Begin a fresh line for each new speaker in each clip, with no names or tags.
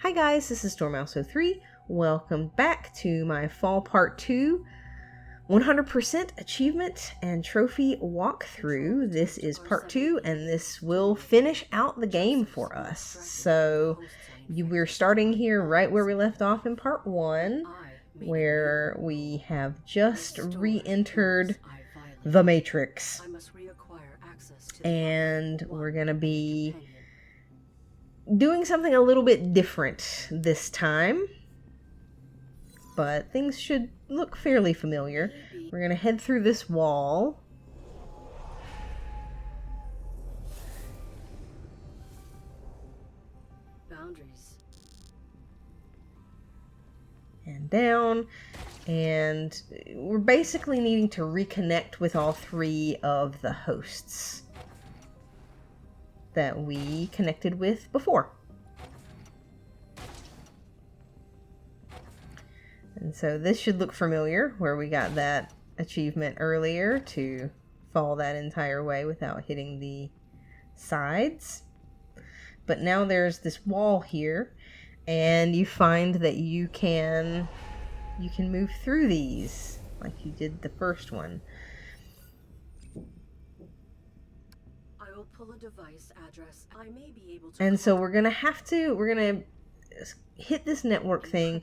Hi guys, this is Stormouse03. Welcome back to my Fall Part 2 100% achievement and trophy walkthrough. This is Part 2 and this will finish out the game for us. So we're starting here right where we left off in Part 1, where we have just re-entered the Matrix. And we're going to be doing something a little bit different this time, but things should look fairly familiar. We're gonna head through this wall.
Boundaries.
And down, and we're basically needing to reconnect with all three of the hosts that we connected with before. And so this should look familiar, where we got that achievement earlier to fall that entire way without hitting the sides. But now there's this wall here, and you find that you can move through these like you did the first one.
Pull a device address. I may be able to.
And so we're gonna hit this network thing,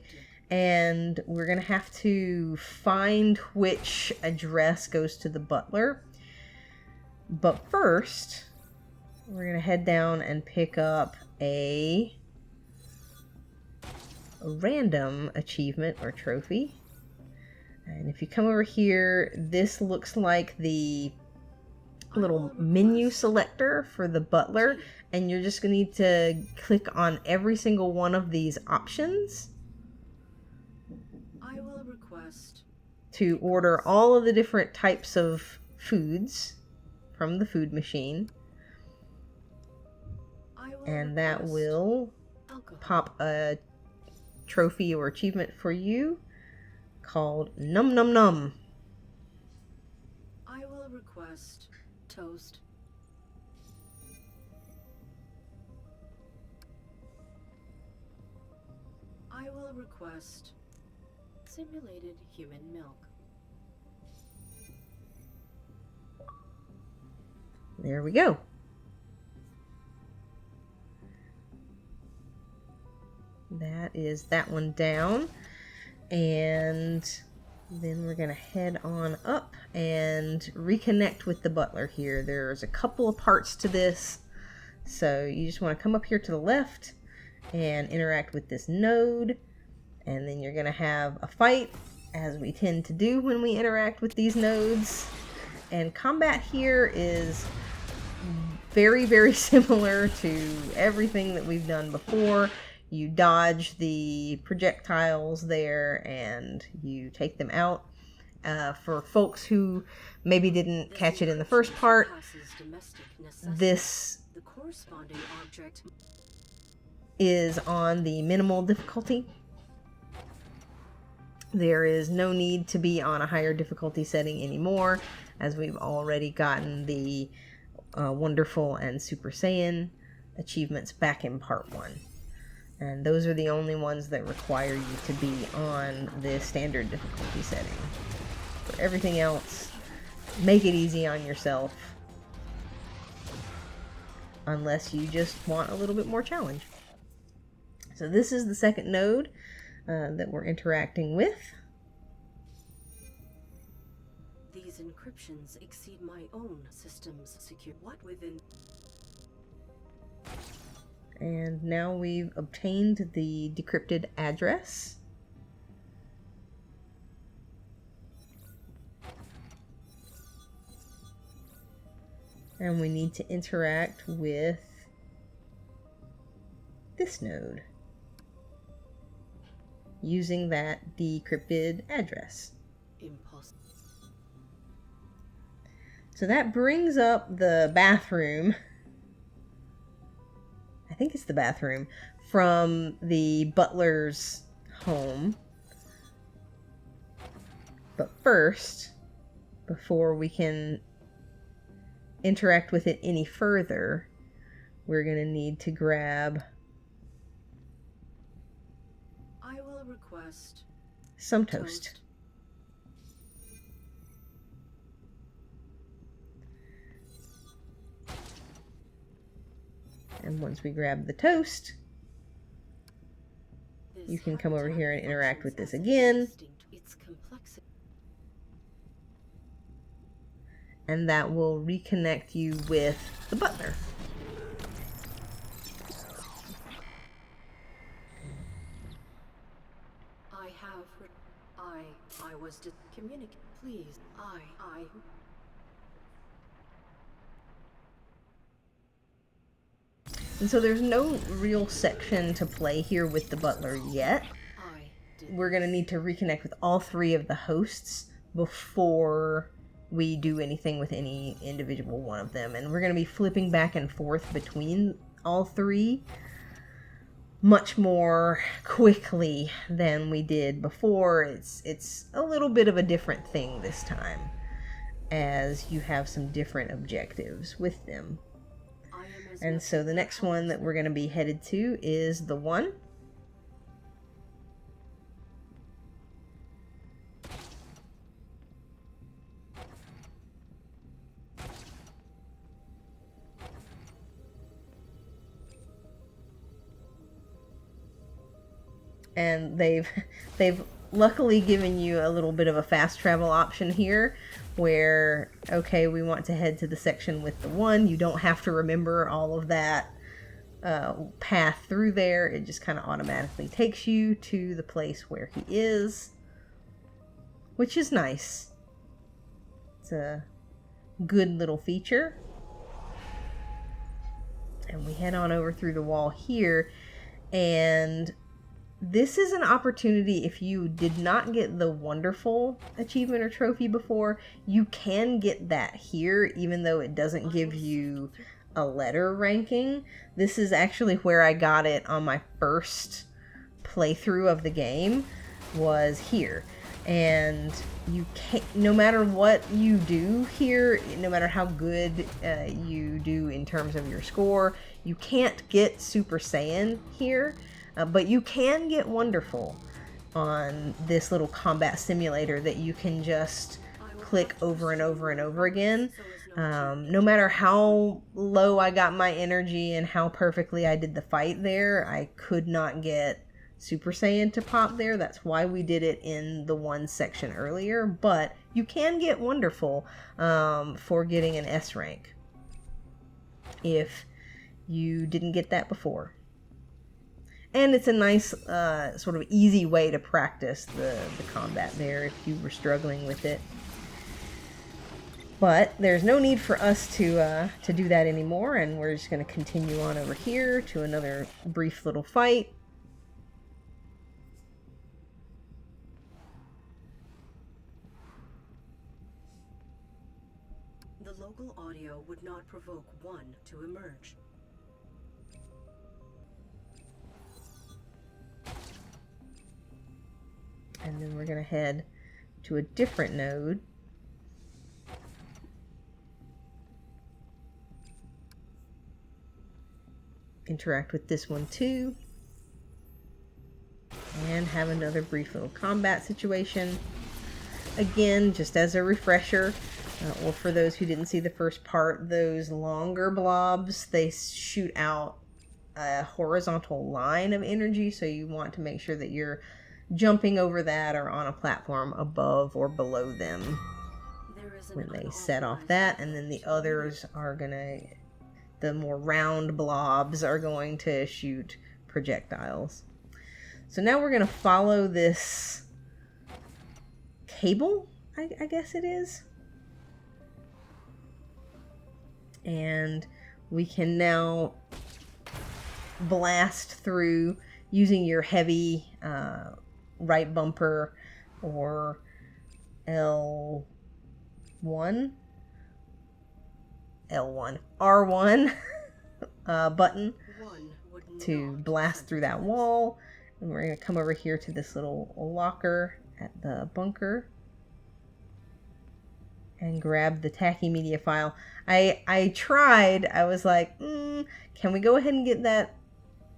and we're gonna have to find which address goes to the butler. But first, we're gonna head down and pick up a random achievement or trophy. And if you come over here, this looks like the little menu selector for the butler, and you're just gonna need to click on every single one of these options
I will request
to order all of the different types of foods from the food machine, and that will pop a trophy or achievement for you called Num Num Num.
I will request toast. I will request simulated human milk.
There we go. That is that one down, and then we're gonna head on up and reconnect with the butler here. There's a couple of parts to this, so you just want to come up here to the left and interact with this node, and then you're gonna have a fight, as we tend to do when we interact with these nodes. And combat here is very, very similar to everything that we've done before. You dodge the projectiles there and you take them out. For folks who maybe didn't catch it in the first part, this is on the minimal difficulty. There is no need to be on a higher difficulty setting anymore, as we've already gotten the Wonderful and Super Saiyan achievements back in part 1. And those are the only ones that require you to be on the standard difficulty setting. For everything else, make it easy on yourself. Unless you just want a little bit more challenge. So this is the second node that we're interacting with.
These encryptions exceed my own system's secure. What within?
And now we've obtained the decrypted address. And we need to interact with this node using that decrypted address.
Impossible.
So that brings up the bathroom. I think it's the bathroom from the butler's home. But first, before we can interact with it any further, we're going to need to grab
I will request
some toast. And once we grab the toast, you can come over here and interact with this again. And that will reconnect you with the butler.
I was to communicate. Please, I.
And so there's no real section to play here with the butler yet. We're going to need to reconnect with all three of the hosts before we do anything with any individual one of them. And we're going to be flipping back and forth between all three much more quickly than we did before. It's a little bit of a different thing this time, as you have some different objectives with them. And so the next one that we're going to be headed to is the 1. And they've luckily given you a little bit of a fast travel option here where, okay, we want to head to the section with the 1. You don't have to remember all of that path through there. It just kind of automatically takes you to the place where he is, which is nice. It's a good little feature. And we head on over through the wall here, and this is an opportunity. If you did not get the wonderful achievement or trophy before, you can get that here, even though it doesn't give you a letter ranking. This is actually where I got it on my first playthrough of the game, was here. And you can't, no matter what you do here, no matter how good you do in terms of your score, you can't get Super Saiyan here. But you can get wonderful on this little combat simulator that you can just click over and over and over again. No matter how low I got my energy and how perfectly I did the fight there, I could not get Super Saiyan to pop there. That's why we did it in the 1 section earlier. But you can get wonderful for getting an S rank if you didn't get that before. And it's a nice sort of easy way to practice the combat there if you were struggling with it. But there's no need for us to do that anymore, and we're just going to continue on over here to another brief little fight.
The local audio would not provoke 1 to emerge.
And then we're going to head to a different node. Interact with this one too. And have another brief little combat situation. Again, just as a refresher, or for those who didn't see the first part, those longer blobs, they shoot out a horizontal line of energy, so you want to make sure that you're jumping over that or on a platform above or below them when they set off that. And then the others are gonna, the more round blobs are going to shoot projectiles. So now we're gonna follow this cable, I guess it is, and we can now blast through using your heavy right bumper or R1 button to blast through that wall. And we're going to come over here to this little locker at the bunker and grab the tachymedia file. I tried, I was like, can we go ahead and get that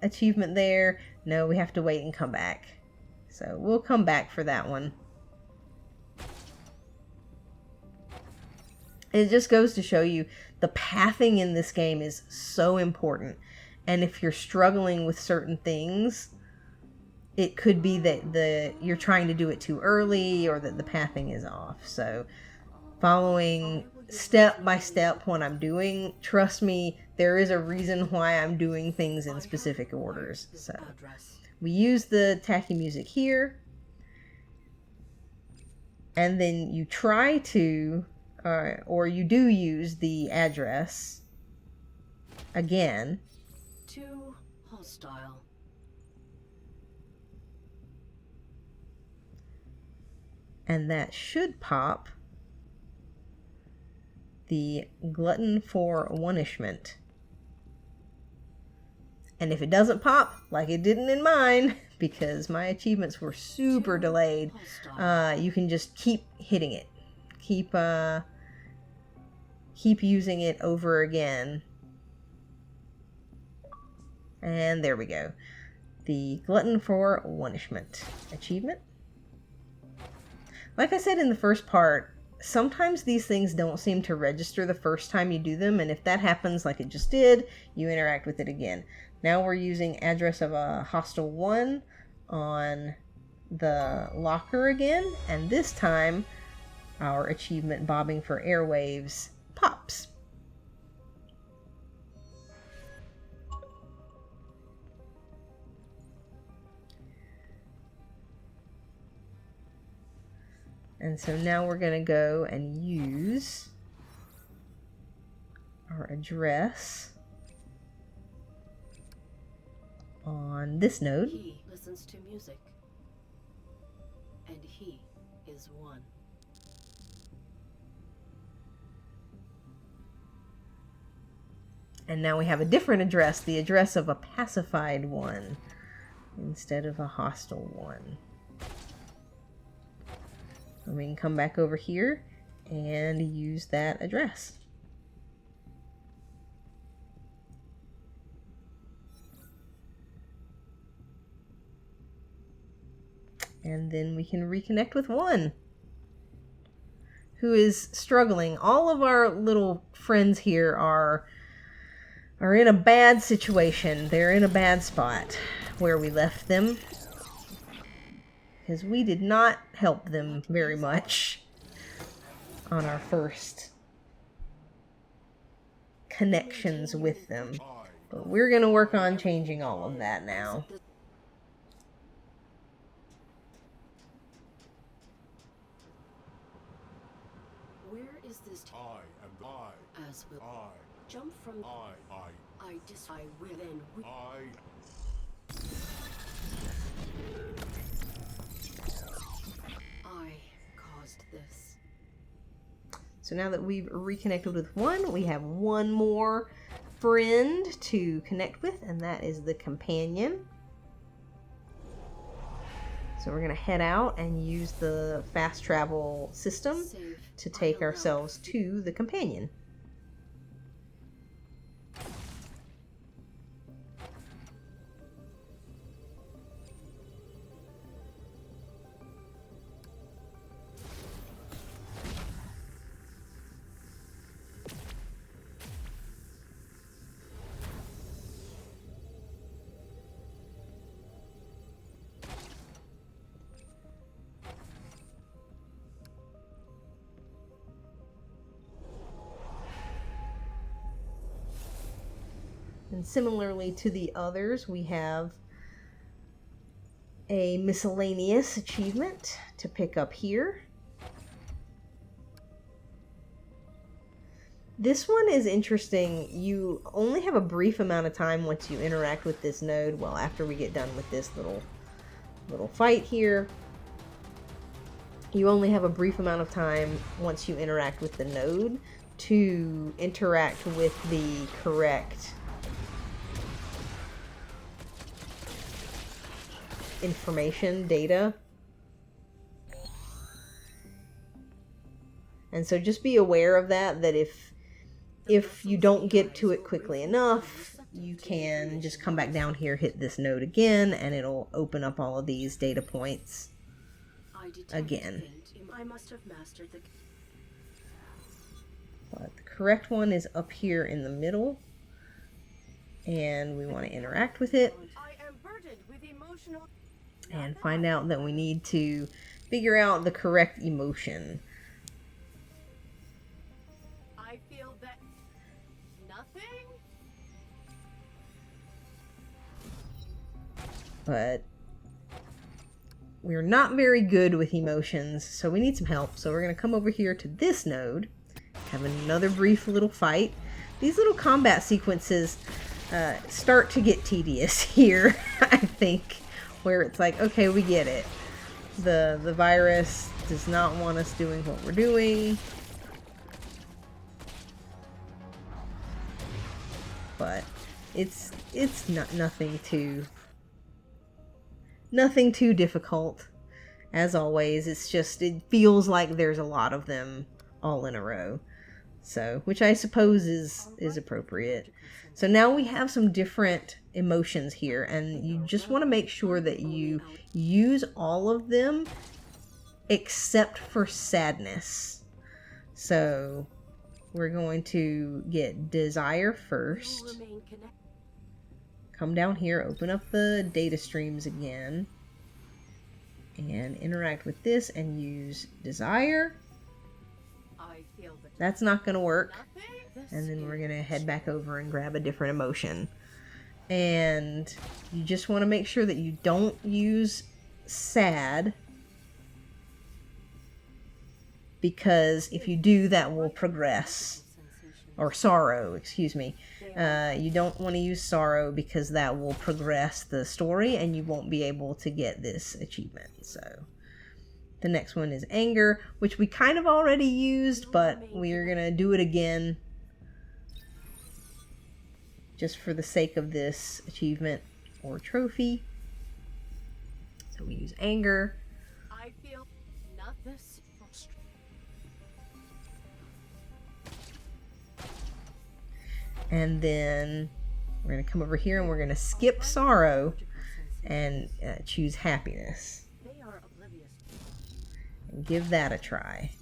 achievement there? No, we have to wait and come back. So we'll come back for that one. It just goes to show you the pathing in this game is so important. And if you're struggling with certain things, it could be that you're trying to do it too early or that the pathing is off. So following step by step what I'm doing, trust me, there is a reason why I'm doing things in specific orders. So we use the tacky music here, and then you try to or you do use the address again.
Too hostile.
And that should pop the glutton for punishment. And if it doesn't pop, like it didn't in mine, because my achievements were super delayed, you can just keep hitting it. Keep using it over again. And there we go. The glutton for punishment achievement. Like I said in the first part, sometimes these things don't seem to register the first time you do them, and if that happens like it just did, you interact with it again. Now we're using address of a hostile 1 on the locker again, and this time our achievement bobbing for airwaves pops. And so now we're going to go and use our address on this node.
He listens to music, and he is one.
And now we have a different address, the address of a pacified 1 instead of a hostile 1. And we can come back over here and use that address. And then we can reconnect with 1 who is struggling. All of our little friends here are in a bad situation. They're in a bad spot where we left them, because we did not help them very much on our first connections with them. But we're going to work on changing all of that now.
Where is this?
I am the I.
As will
I.
jump from. I decide within. I caused this.
So now that we've reconnected with 1, we have 1 more friend to connect with, and that is the companion. So we're going to head out and use the fast travel system to take ourselves to the companion. And similarly to the others, we have a miscellaneous achievement to pick up here. This one is interesting. You only have a brief amount of time once you interact with this node. Well, after we get done with this little fight here, you only have a brief amount of time once you interact with the node to interact with the correct information, data. And so just be aware of that if you don't get to it quickly enough, you can just come back down here, hit this node again, and it'll open up all of these data points again.
I must have mastered the...
But the correct one is up here in the middle, and we want to interact with it and find out that we need to figure out the correct emotion.
I feel that nothing.
But we're not very good with emotions, so we need some help. So we're going to come over here to this node, have another brief little fight. These little combat sequences start to get tedious here, I think, where it's like, okay, we get it. The virus does not want us doing what we're doing. But it's not nothing too difficult. As always, it's just, it feels like there's a lot of them all in a row. So, which I suppose is appropriate. So now we have some different emotions here, and you just want to make sure that you use all of them except for sadness. So we're going to get desire first. Come down here, open up the data streams again, and interact with this and use desire. That's not going to work. And then we're going to head back over and grab a different emotion. And you just want to make sure that you don't use sad, because if you do, that will progress. Or sorrow, excuse me. You don't want to use sorrow because that will progress the story and you won't be able to get this achievement. So the next one is anger, which we kind of already used, but we're going to do it again just for the sake of this achievement or trophy. So we use anger.
I feel not this.
And then we're going to come over here and we're going to skip sorrow and choose happiness. And give that a try.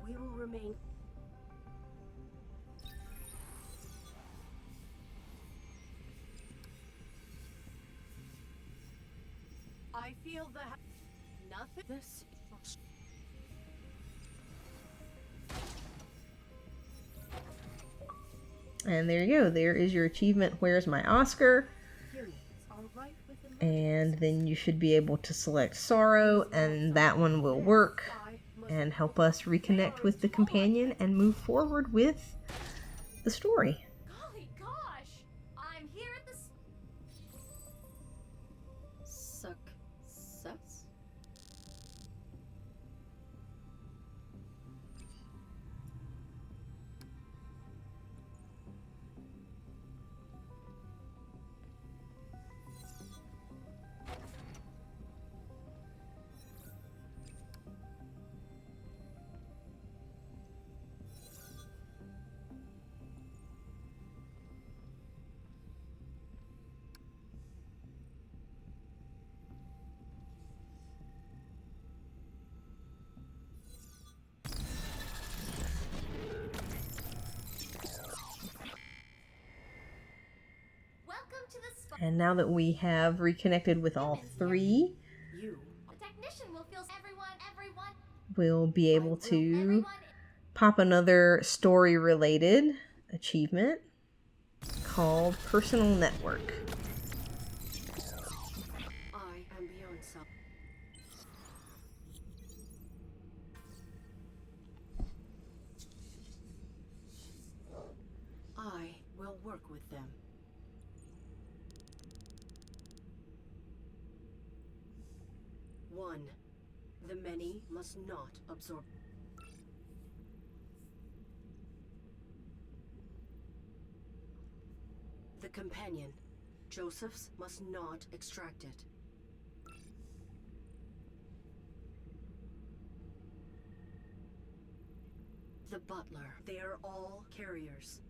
We will remain. I feel that nothing. This.
And there you go. There is your achievement, Where's My Oscar? And then you should be able to select sorrow, and that one will work and help us reconnect with the companion and move forward with the story.
Golly gosh! I'm here at the
Success?
And now that we have reconnected with all three,
The technician will feel everyone.
we'll be able to pop another story-related achievement called Personal Network.
I am beyond self. I will work with them. One, the many must not absorb. The companion, Joseph's, must not extract it. They are all carriers.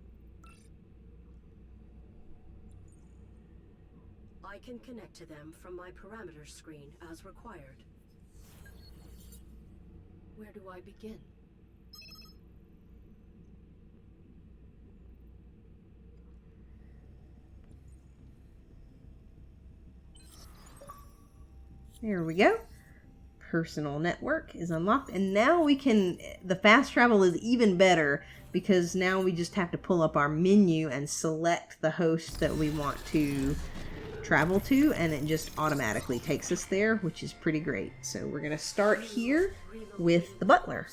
I can connect to them from my parameters screen as required. Where do I begin?
There we go. Personal network is unlocked, and now we can, the fast travel is even better because now we just have to pull up our menu and select the host that we want to travel to, and it just automatically takes us there, which is pretty great. So we're gonna start here with the butler.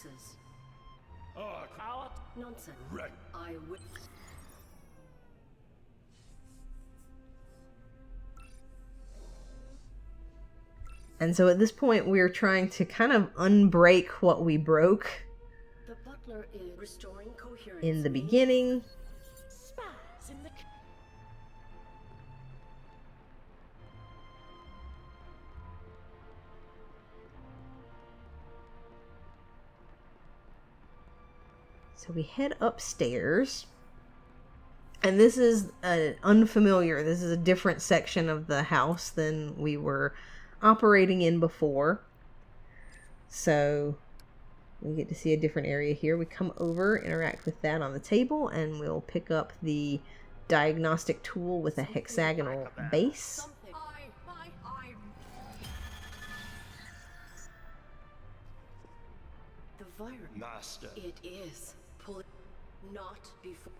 Nonsense.
Right.
I will.
And so at this point, we're trying to kind of unbreak what we broke
The butler is restoring coherence
in the beginning.
Spies in the
So we head upstairs. And this is unfamiliar. This is a different section of the house than we were operating in before. So we get to see a different area here. We come over, interact with that on the table, and we'll pick up the diagnostic tool with a hexagonal base.
the virus.
Master.
It is. Pull it. Not before.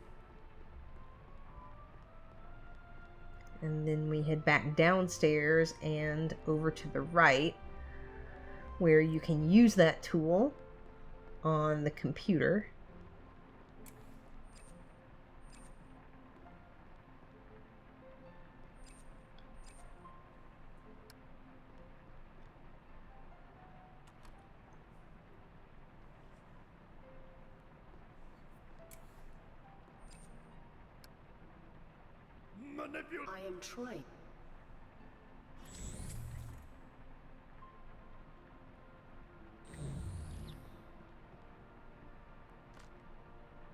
And then we head back downstairs and over to the right, where you can use that tool on the computer.
I am trying.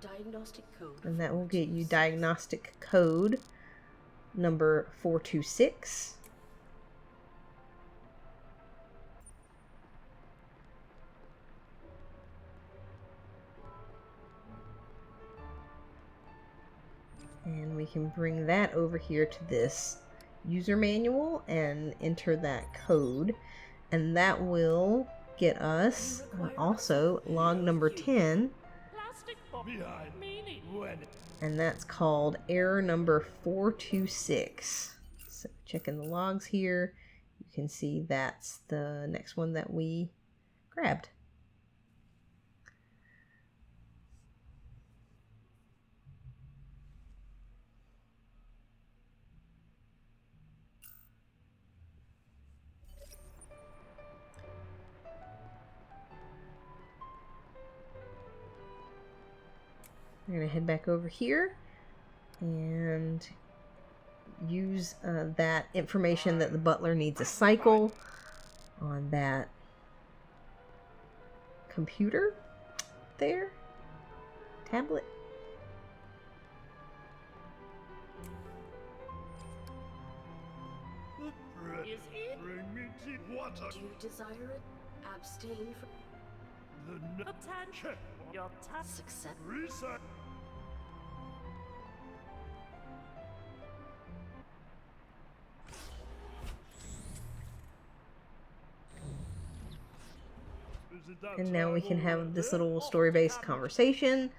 Diagnostic code.
And that will get you diagnostic code number 426. And we can bring that over here to this user manual and enter that code. And that will get us also log number 10.
plastic
Behind.
meaning.
When.
And that's called error number 426. So checking the logs here, you can see that's the next one that we grabbed. We're going to head back over here and use that information that the butler needs a cycle on that computer there, tablet.
Is it
Bring me tea. Water.
Do you desire it? Abstain from
The
attention? Your task.
success.
reset.
And now we can have this little story-based conversation,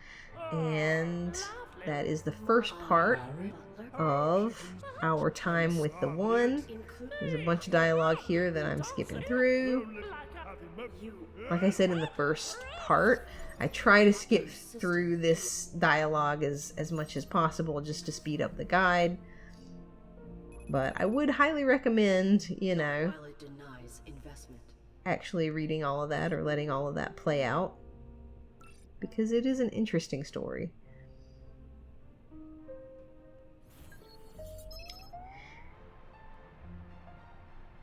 and that is the first part of our time with the one. There's a bunch of dialogue here that I'm skipping through. Like I said in the first part, I try to skip through this dialogue as much as possible just to speed up the guide. But I would highly recommend, you know,
While it denies investment.
actually reading all of that or letting all of that play out, because it is an interesting story.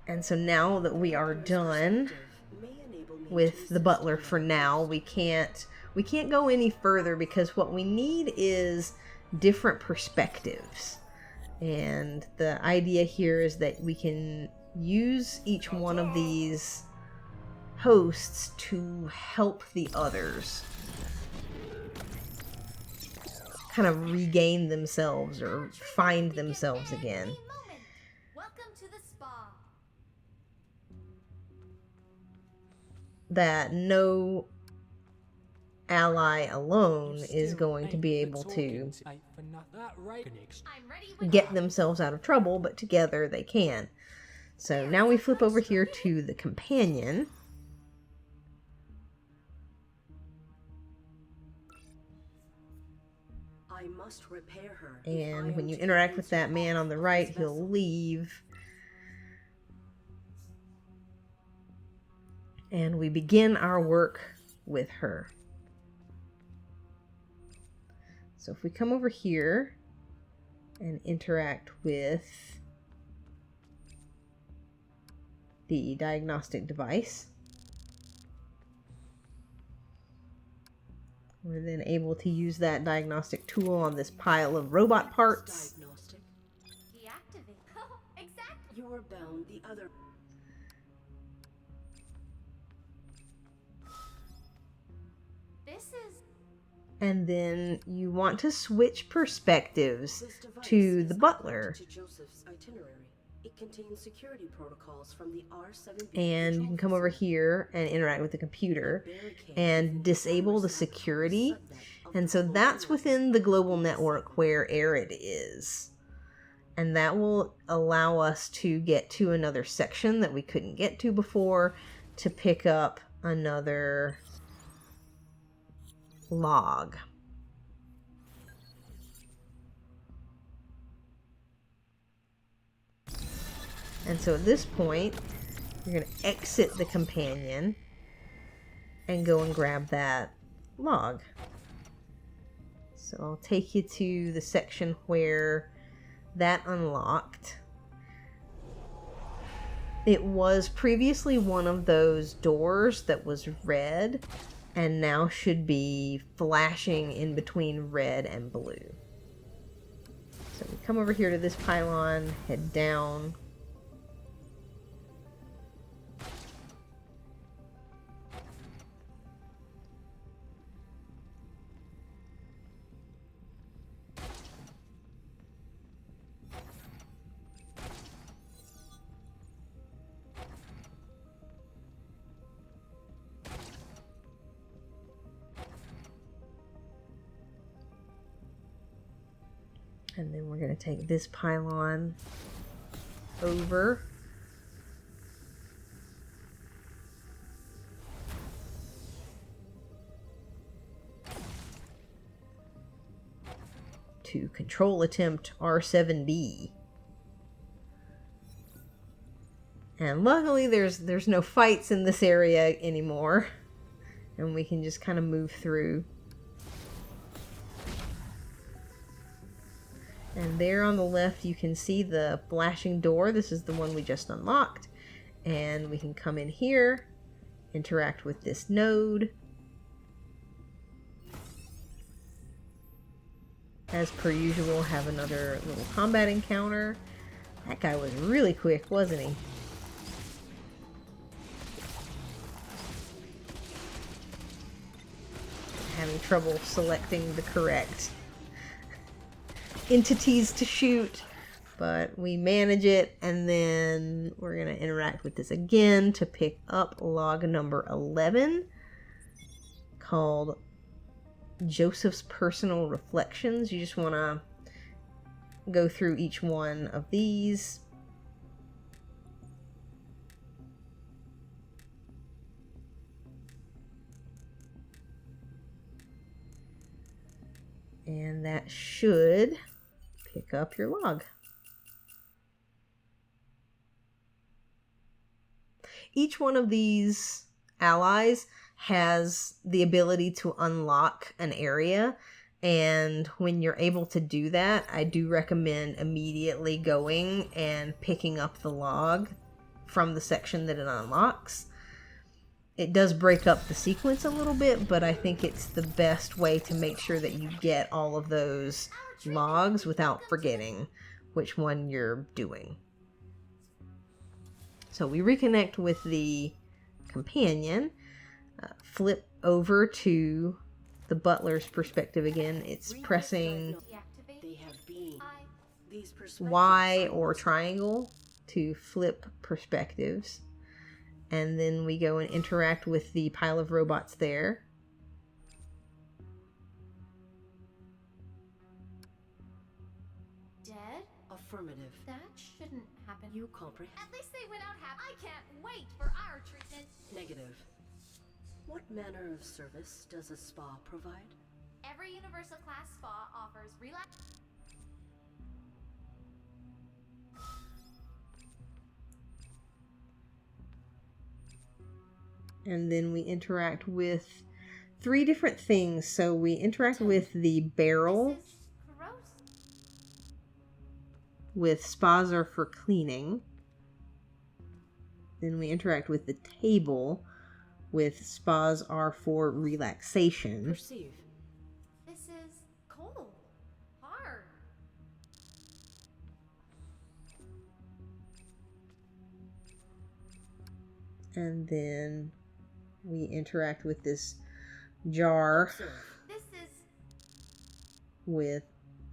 And so now that we are done
May enable me
with
to
the butler
assist
for now, we can't we can't go any further because what we need is different perspectives. And the idea here is that we can use each one of these hosts to help the others kind of regain themselves or find themselves again.
Welcome to the spa.
That no ally alone is going to be able to get themselves out of trouble, but together they can. So now we flip over here to the companion.
I must repair her.
And when you interact with that man on the right, he'll leave. And we begin our work with her. So if we come over here and interact with the diagnostic device, we're then able to use that diagnostic tool on this pile of robot parts.
Diagnostic.
Deactivate. Exactly.
You are bound the other.
This is
And then you want to switch perspectives
This device
to
is
the butler.
attached to Joseph's itinerary. It contains security protocols from the R7B.
And you can come over here and interact with the computer and disable the security. And so that's within the global network where Arid is. And that will allow us to get to another section that we couldn't get to before to pick up another log. And so at this point, you're going to exit the companion and go and grab that log. So I'll take you to the section where that unlocked. It was previously one of those doors that was red and now should be flashing in between red and blue. So we come over here to this pylon, head down. And then we're going to take this pylon over. To control attempt R7B. And luckily there's no fights in this area anymore. And we can just kind of move through. And there on the left, you can see the flashing door. This is the one we just unlocked. And we can come in here, interact with this node. As per usual, have another little combat encounter. That guy was really quick, wasn't he? Having trouble selecting the correct entities to shoot, but we manage it, and then we're going to interact with this again to pick up log number 11 called Joseph's Personal Reflections. You just want to go through each one of these. And that should pick up your log. Each one of these allies has the ability to unlock an area, and when you're able to do that, I do recommend immediately going and picking up the log from the section that it unlocks. it does break up the sequence a little bit, but I think it's the best way to make sure that you get all of those logs without forgetting which one you're doing. So we reconnect with the companion, flip over to the butler's perspective again. It's pressing
Deactivate.
They have been. These perspectives
Y
are
or
most-
triangle to flip perspectives. And then we go and interact with the pile of robots there.
Dead?
Affirmative.
That shouldn't happen.
You comprehend.
At least they went out happy. I can't wait for our treatment.
Negative. What manner of service does a spa provide?
Every universal class spa offers relax.
And then we interact with 3 different things. So we interact with the barrel,
This is gross.
with spas are for cleaning. Then we interact with the table, with spas are for relaxation.
Perceive.
This is cold. Hard.
And then we interact with this jar,
Observe.
This is
with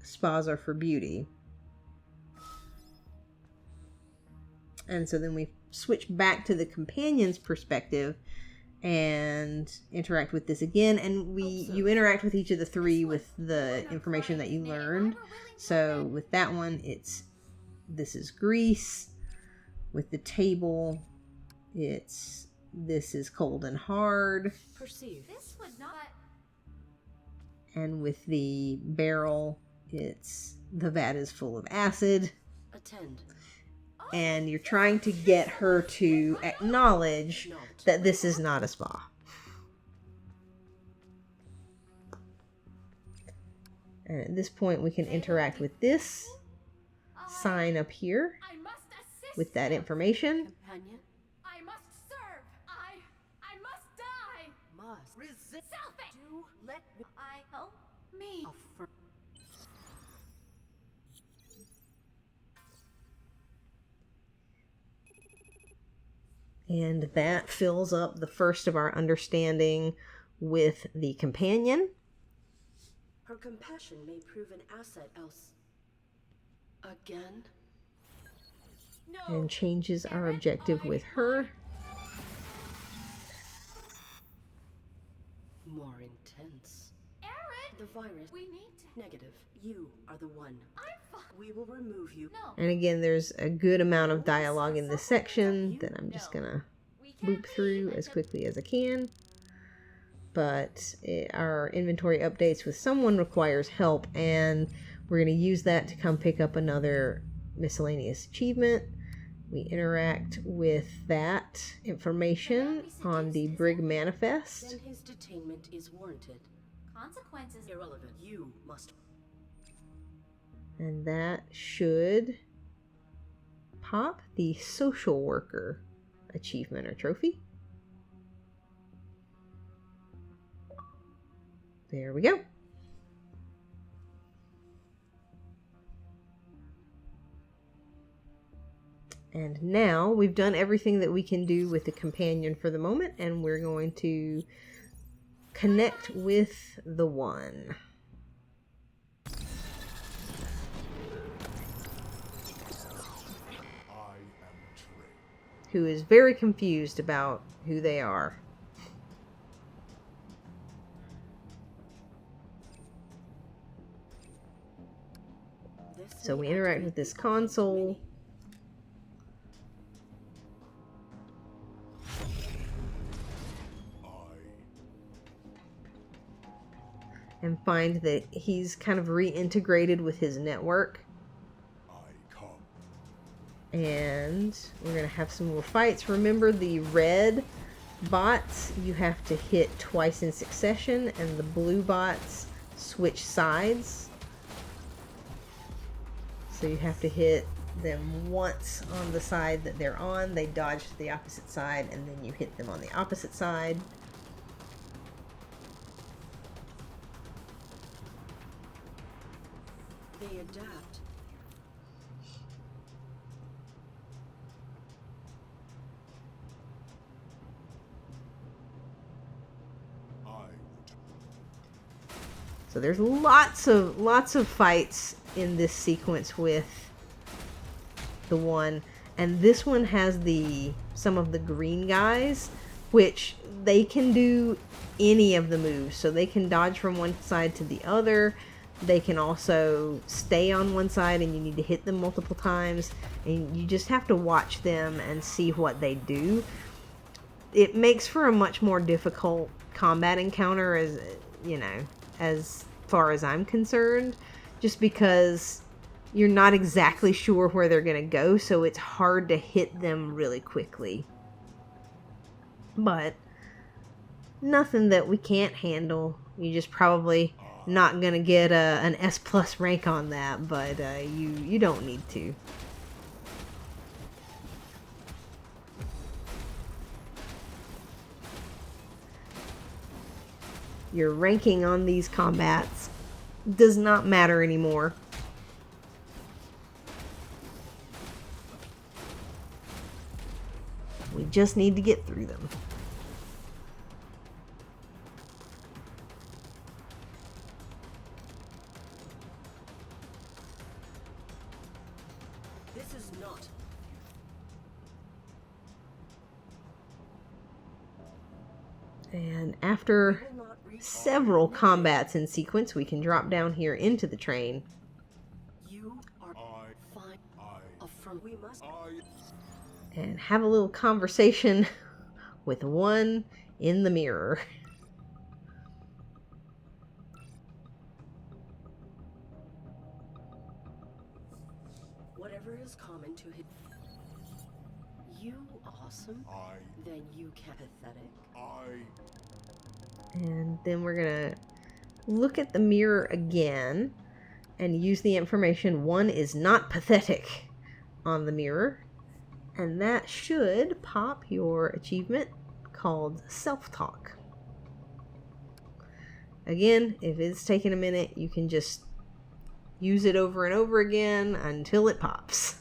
spas are for beauty. And so then we switch back to the companion's perspective and interact with this again, and you interact with each of the 3 with the information that you learned. So with that one, this is grease. With the table, this is cold and hard.
Perceive.
this would not.
And with the barrel, the vat is full of acid.
Attend.
And you're trying to get her to acknowledge that this is not a spa. And at this point, we can interact with this sign up here
I must assist.
with that
them.
information.
Companion.
I must serve. I must die.
Must. Resist.
Selfish.
Do let me.
I help me.
Affirm.
And that fills up the first of our understanding with the companion.
Her compassion may prove an asset else. Again? No.
And changes our objective with her.
More intense.
Aaron,
The virus.
we need to.
Negative. You are the one.
I'm fine.
We will remove you.
No.
And again, there's a good amount of dialogue in this section that I'm just gonna
We can't
loop through
leave
as
until-
quickly as I can. But our inventory updates with someone requires help, and we're going to use that to come pick up another miscellaneous achievement. We interact with that information on the Brig Manifest.
Then his detainment is warranted.
Consequences.
Irrelevant. You must.
And that should pop the social worker achievement or trophy. There we go. And now we've done everything that we can do with the companion for the moment, and we're going to connect with the one. Who is very confused about who they are.
This
So
may
we interact
activate
with this
the
console. And find that he's kind of reintegrated with his network. And we're going to have some more fights. Remember, the red bots you have to hit twice in succession, and the blue bots switch sides. So you have to hit them once on the side that they're on, they dodge to the opposite side, and then you hit them on the opposite side.
They adapt.
So there's lots of fights in this sequence with the one, and this one has some of the green guys, which they can do any of the moves. So they can dodge from one side to the other. They can also stay on one side and you need to hit them multiple times, and you just have to watch them and see what they do. It makes for a much more difficult combat encounter, as you know, as far as I'm concerned, just because you're not exactly sure where they're going to go, so it's hard to hit them really quickly. But nothing that we can't handle. You just probably not going to get an S plus rank on that, but you don't need to. Your ranking on these combats does not matter anymore. We just need to get through them.
This is not.
And after several combats in sequence, we can drop down here into the train.
You are fine. We must.
And have a little conversation with one in the mirror.
Whatever is common to him. You awesome? Then you can pathetic.
And then we're gonna look at the mirror again and use the information "one is not pathetic" on the mirror. And that should pop your achievement called Self-Talk. Again, if it's taking a minute, you can just use it over and over again until it pops.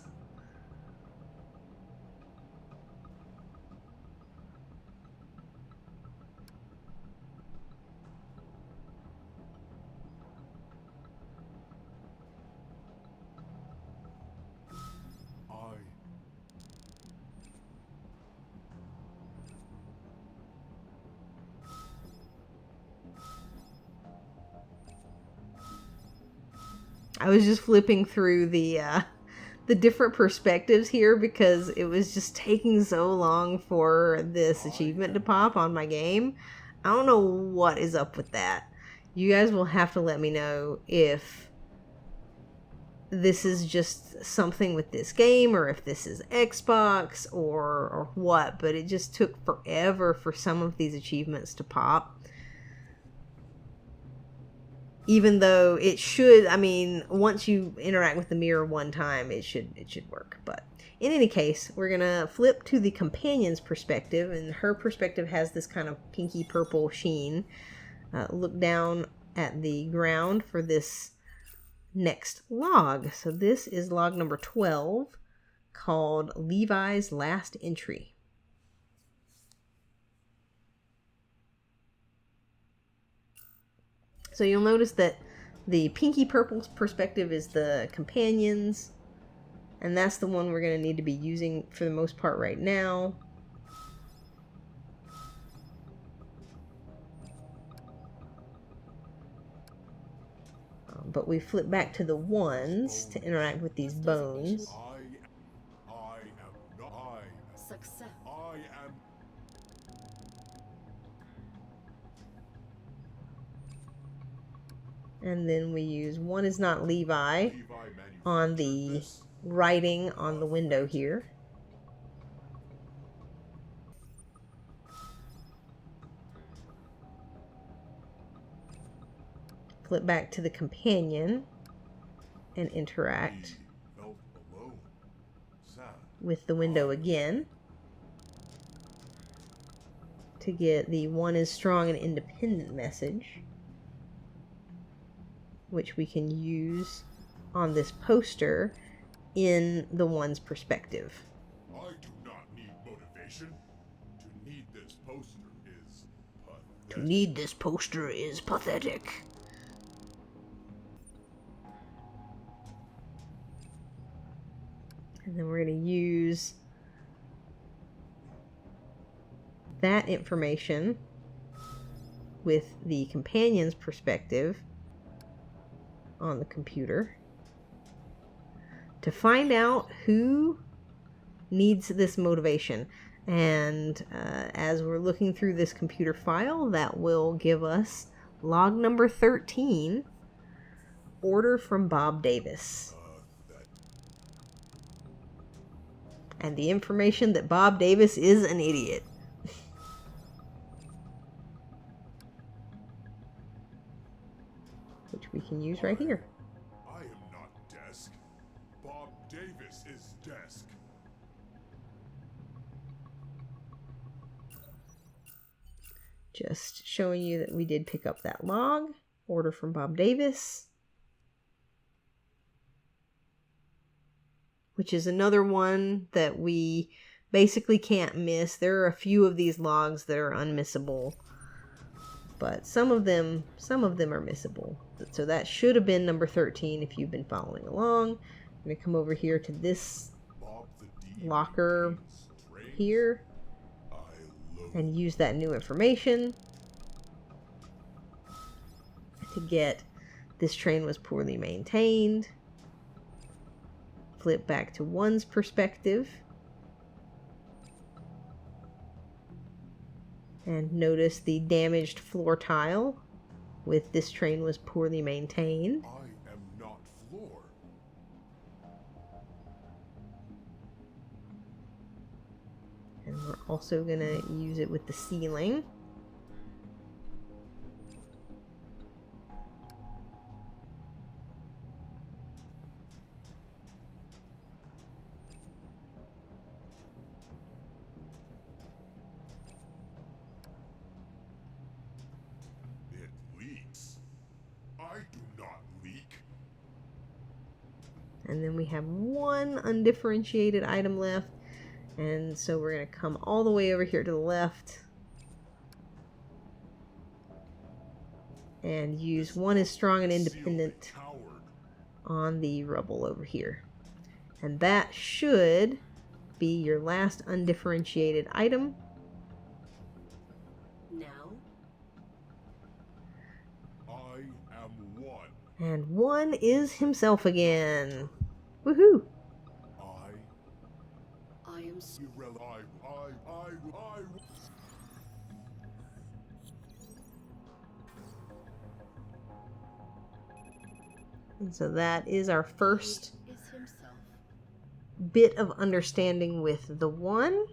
I was just flipping through the different perspectives here because it was just taking so long for this achievement to pop on my game. I don't know what is up with that. You guys will have to let me know if this is just something with this game or if this is Xbox or what, but it just took forever for some of these achievements to pop. Even though it should, I mean, once you interact with the mirror one time, it should work. But in any case, we're gonna flip to the companion's perspective, and her perspective has this kind of pinky purple sheen. Look down at the ground for this next log. So this is log number 12, called Levi's Last Entry. So you'll notice that the pinky purple perspective is the companion's, and that's the one we're going to need to be using for the most part right now. But we flip back to the ones to interact with these bones.
Success.
And then we use one is not Levi on the writing on the window here. Flip back to the companion and interact. with the window again to get the one is strong and independent message, which we can use on this poster in the one's perspective.
I do not need motivation. To need this poster is pathetic.
To need this poster is pathetic. And then we're going to use that information with the companion's perspective on the computer to find out who needs this motivation. And as we're looking through this computer file, that will give us log number 13, order from Bob Davis. And the information that Bob Davis is an idiot. Which we can use right here.
I am not desk. Bob Davis is desk.
Just showing you that we did pick up that log, order from Bob Davis, which is another one that we basically can't miss. There are a few of these logs that are unmissable, but some of them are missable. So that should have been number 13 if you've been following along. I'm going to come over here to this locker here and use that new information to get this train was poorly maintained. Flip back to one's perspective and notice the damaged floor tile with this train was poorly maintained.
I am not floor.
And we're also going to use it with the ceiling.
It leaks. I do not leak.
And then we have one undifferentiated item left. And so we're going to come all the way over here to the left and use one is strong and independent on the rubble over here. And that should be your last undifferentiated item.
Now?
I am one.
And one is himself again. Woohoo!
I am
And so that is our first
is himself.
bit of understanding with the one.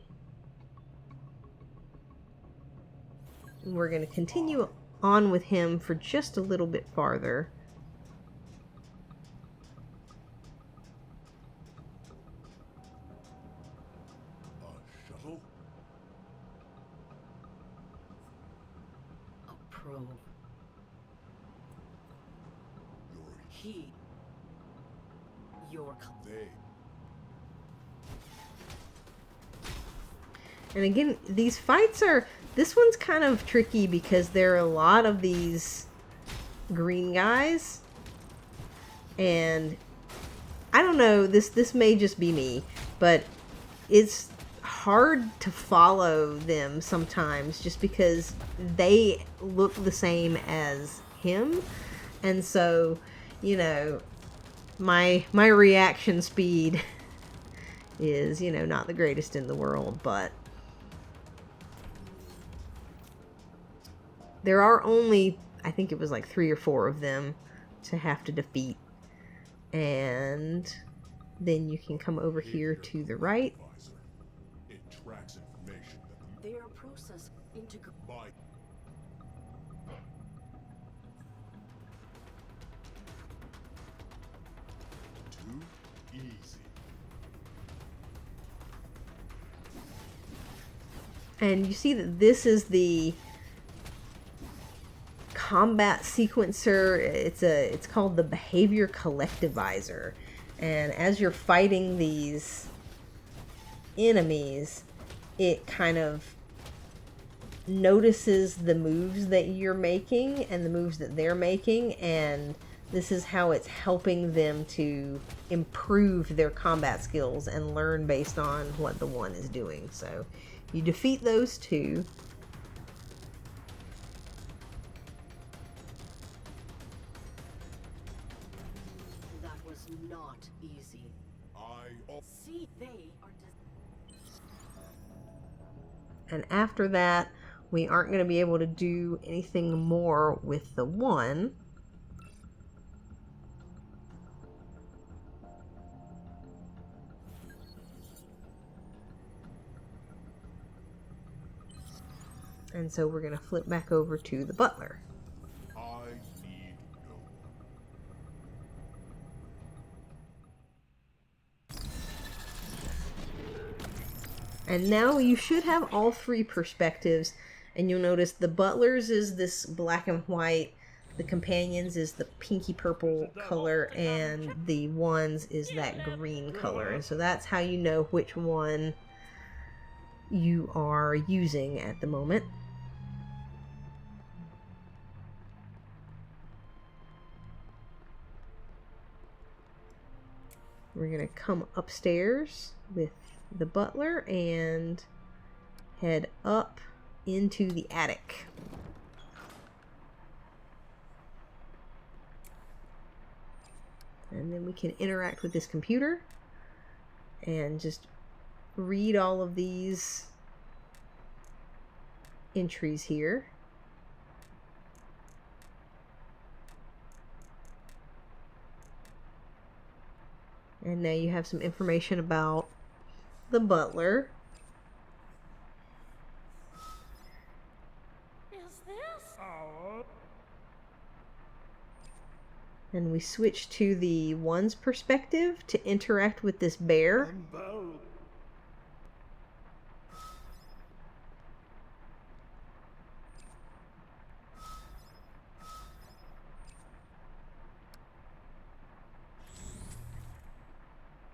And we're going to continue on with him for just a little bit farther.
Shuttle?
A probe. He. Your.
They.
And again, these fights are... This one's kind of tricky because there are a lot of these green guys. And I don't know, this may just be me, but it's hard to follow them sometimes just because they look the same as him. And so, you know, my reaction speed is, you know, not the greatest in the world, but there are only, I think it was like 3 or 4 of them to have to defeat. And then you can come over here to the right.
It tracks information that
They are processed into.
my too easy.
And you see that this is the combat sequencer. It's called the behavior collectivizer. And as you're fighting these enemies, it kind of notices the moves that you're making and the moves that they're making, and this is how it's helping them to improve their combat skills and learn based on what the one is doing. So you defeat those two.
That was not easy. See, they are
And after that, we aren't going to be able to do anything more with the one. And so we're going to flip back over to the butler.
I need no one.
And now you should have all three perspectives, and you'll notice the butler's is this black and white, the companion's is the pinky purple color, and the one's is that green color. And so that's how you know which one you are using at the moment. We're going to come upstairs with the butler and head up into the attic. And then we can interact with this computer and just read all of these entries here. And now you have some information about the butler.
Is this?
And we switch to the one's perspective to interact with this bear.
Unbound.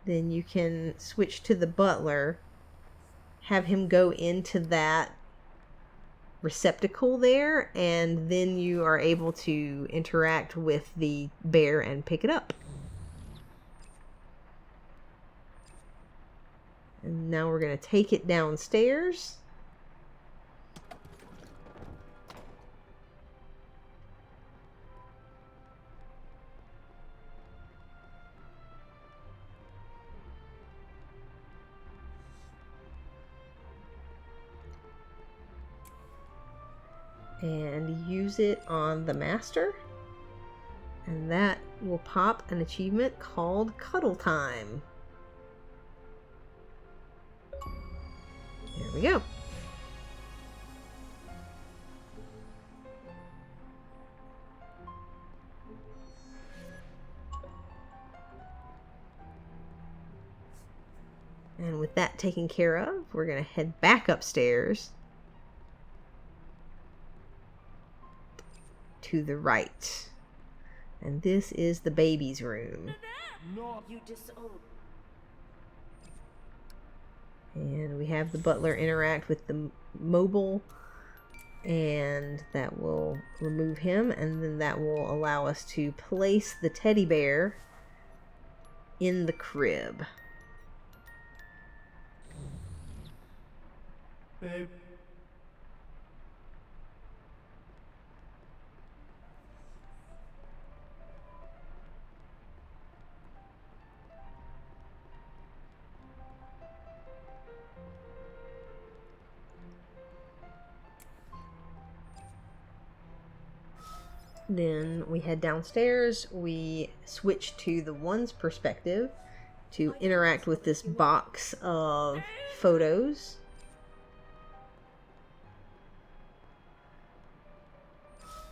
Then you can switch to the butler, have him go into that receptacle there, and then you are able to interact with the bear and pick it up. And now we're going to take it downstairs. And use it on the master, and that will pop an achievement called Cuddle Time. There we go. And with that taken care of, we're going to head back upstairs to the right. And this is the baby's room.
You disown.
And we have the butler interact with the mobile, and that will remove him, and then that will allow us to place the teddy bear in the crib.
Babe.
Then we head downstairs, we switch to the one's perspective to interact with this box of photos.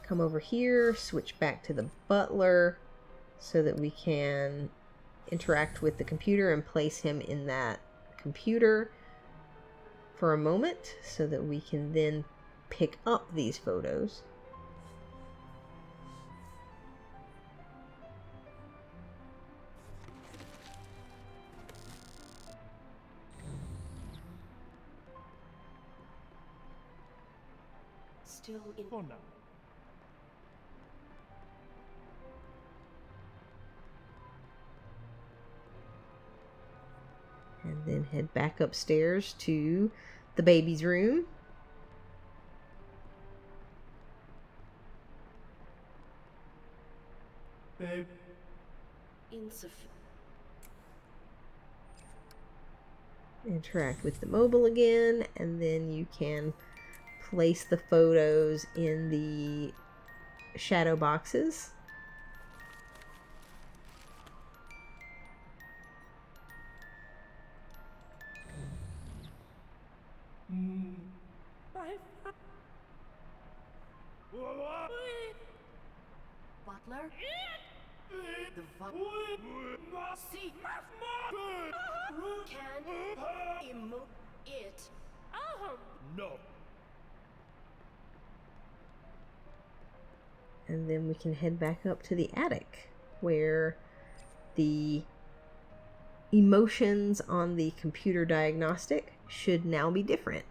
Come over here, switch back to the butler so that we can interact with the computer and place him in that computer for a moment so that we can then pick up these photos.
Still in.
For now.
And then head back upstairs to the baby's room.
Babe.
Insufficient.
Interact with the mobile again, and then you can place the photos in the shadow boxes.
Butler? The see can emote it.
No.
And then we can head back up to the attic where the emotions on the computer diagnostic should now be different.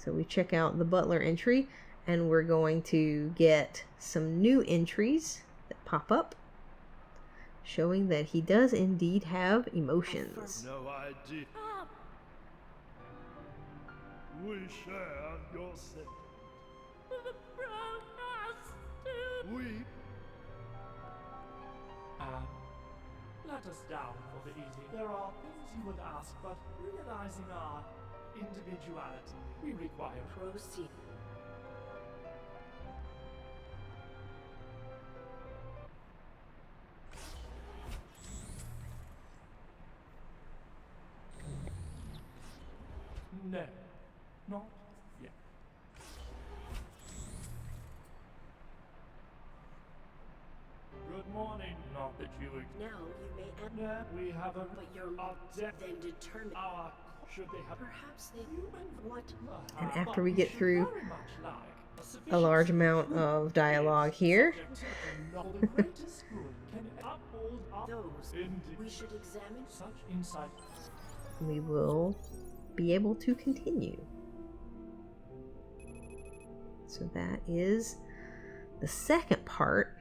So we check out the Butler entry, and we're going to get some new entries that pop up, showing that he does indeed have emotions.
No idea. We share your sin. The brown has to. We. Let us down for the evening. There are things you would ask, but realizing our individuality, we require.
Proceed.
No, not yet. Good morning. Not that you.
Now you may end.
No, we haven't.
But you're
Our death.
then determined.
Our. Should they have.
Perhaps they. What?
And after we get through
Very much like a
a
sufficient
large amount of dialogue here,
novel, the greatest good can uphold our
Those
Indeed.
we should examine.
Such insight.
we will be able to continue. So that is the second part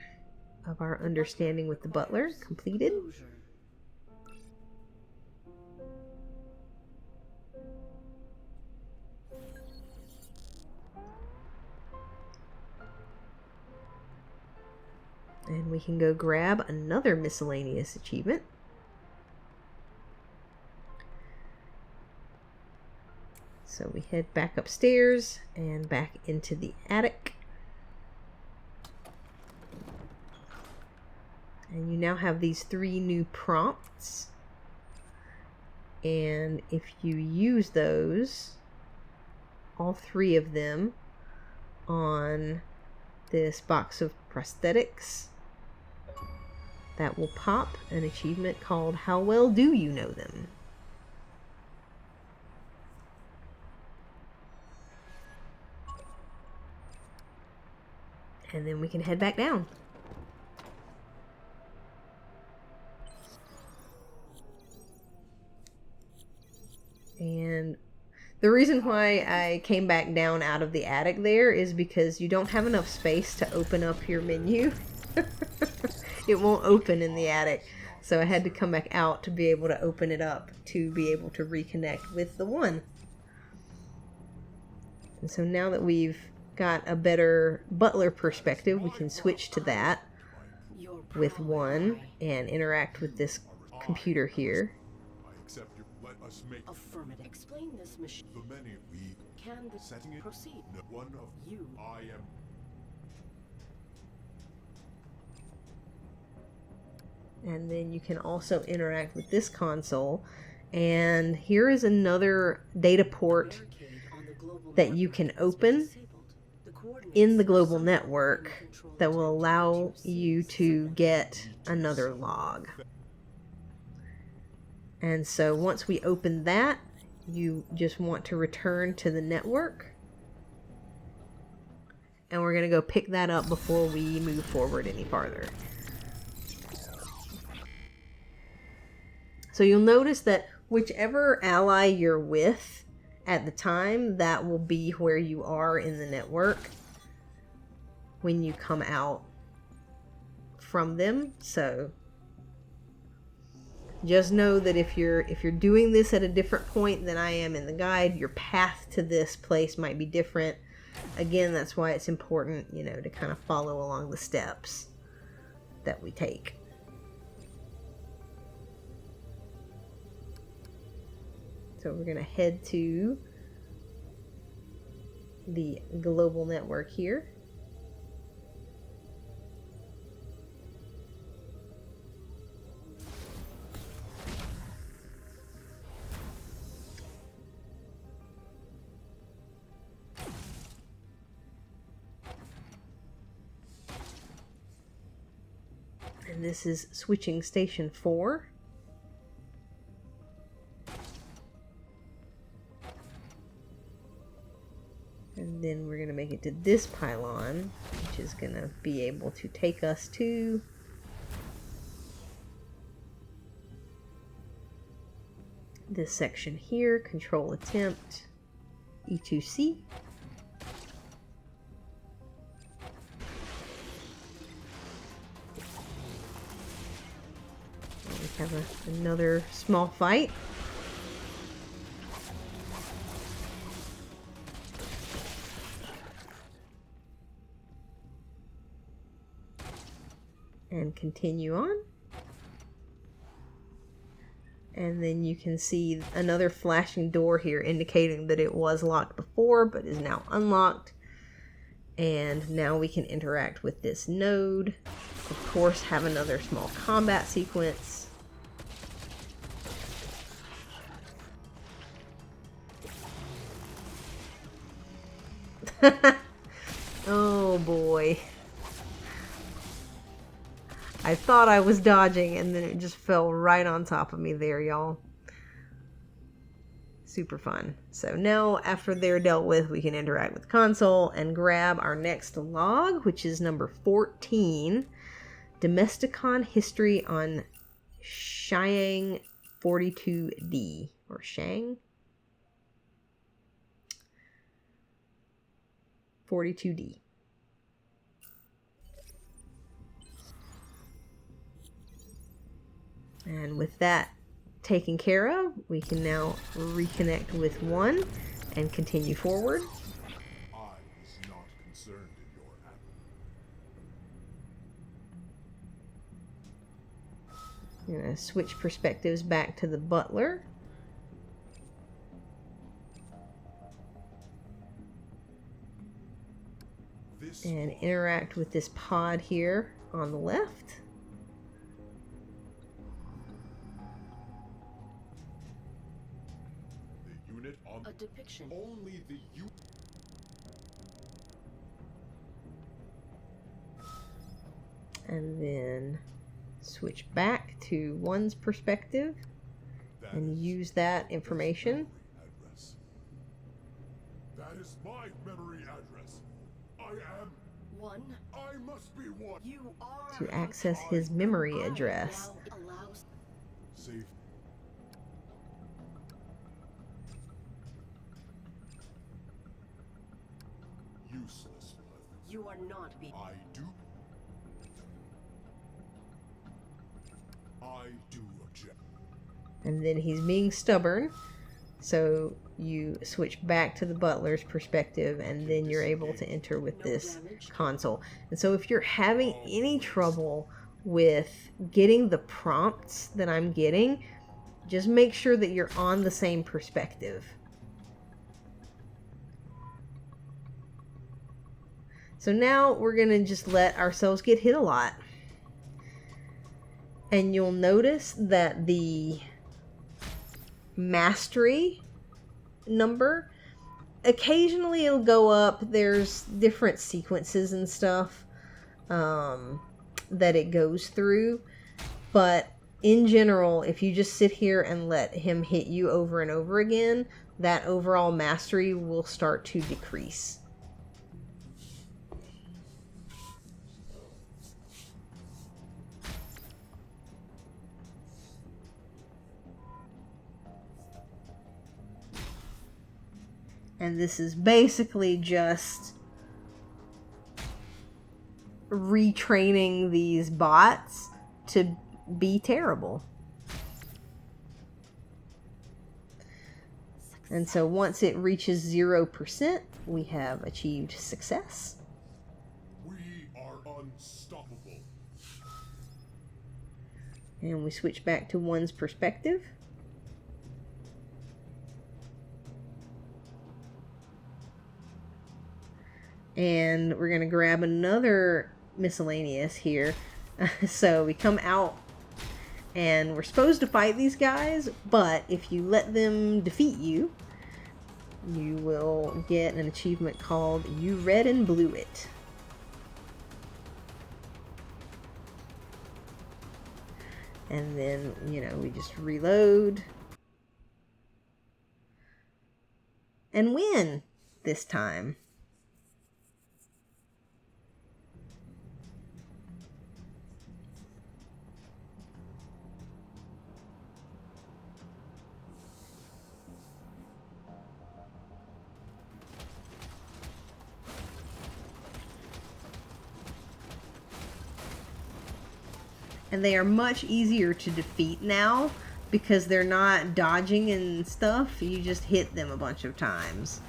of our understanding with the Butler completed.
Closure.
And we can go grab another miscellaneous achievement. So we head back upstairs and back into the attic. And you now have these 3 new prompts. And if you use those, all 3 of them, on this box of prosthetics, that will pop an achievement called How Well Do You Know Them? And then we can head back down. And the reason why I came back down out of the attic there is because you don't have enough space to open up your menu. It won't open in the attic. So I had to come back out to be able to open it up to be able to reconnect with the 1. And so now that we've got a better Butler perspective, we can switch to that
Your
with 1 and interact with this computer here.
I accept your. Let us make
affirmative. Explain this machine.
the many we
Can the
setting it.
proceed?
No, one of
You.
I am.
And then you can also interact with this console. And here is another data port
Barricade on the global
that you
network
can
has been
open
disabled. The
in the global network that will allow you to get another log. And so once we open that, you just want to return to the network. And we're going to go pick that up before we move forward any farther. So you'll notice that whichever ally you're with at the time, that will be where you are in the network when you come out from them. So just know that if you're doing this at a different point than I am in the guide, your path to this place might be different. Again, that's why it's important, you know, to kind of follow along the steps that we take. So we're going to head to the global network here. And this is switching station 4. And then we're going to make it to this pylon, which is going to be able to take us to this section here, control attempt E2C. We have another small fight. And continue on. And then you can see another flashing door here indicating that it was locked before but is now unlocked. And now we can interact with this node. Of course, have another small combat sequence. Oh boy. I thought I was dodging and then it just fell right on top of me there, y'all. Super fun. So now after they're dealt with, we can interact with the console and grab our next log, which is number 14. Domesticon History on Xiang 42D. Or Shang? 42D. And with that taken care of, we can now reconnect with 1 and continue forward.
I was not concerned in your absence.
I'm going to switch perspectives back to the butler. And interact with this pod here on the left.
The unit on
A depiction.
only the unit.
And then switch back to 1's perspective and use that information.
Address. That is my memory address. I am.
1.
I must be 1.
You are
To access his memory address.
now allows
Save. Useless.
you are not being.
I do object.
And then he's being stubborn. So you switch back to the butler's perspective and then you're able to enter with this console. And so if you're having any trouble with getting the prompts that I'm getting, just make sure that you're on the same perspective. So now we're going to just let ourselves get hit a lot. And you'll notice that the mastery number occasionally it'll go up. There's different sequences and stuff that it goes through. But in general, if you just sit here and let him hit you over and over again, that overall mastery will start to decrease. And this is basically just retraining these bots to be terrible. And so once it reaches 0%, we have achieved success.
We are unstoppable.
And we switch back to one's perspective. And we're going to grab another miscellaneous here. So we come out and we're supposed to fight these guys, but if you let them defeat you, you will get an achievement called You Red and Blew It. And then, you know, we just reload and win this time. And they are much easier to defeat now because they're not dodging and stuff. You just hit them a bunch of times.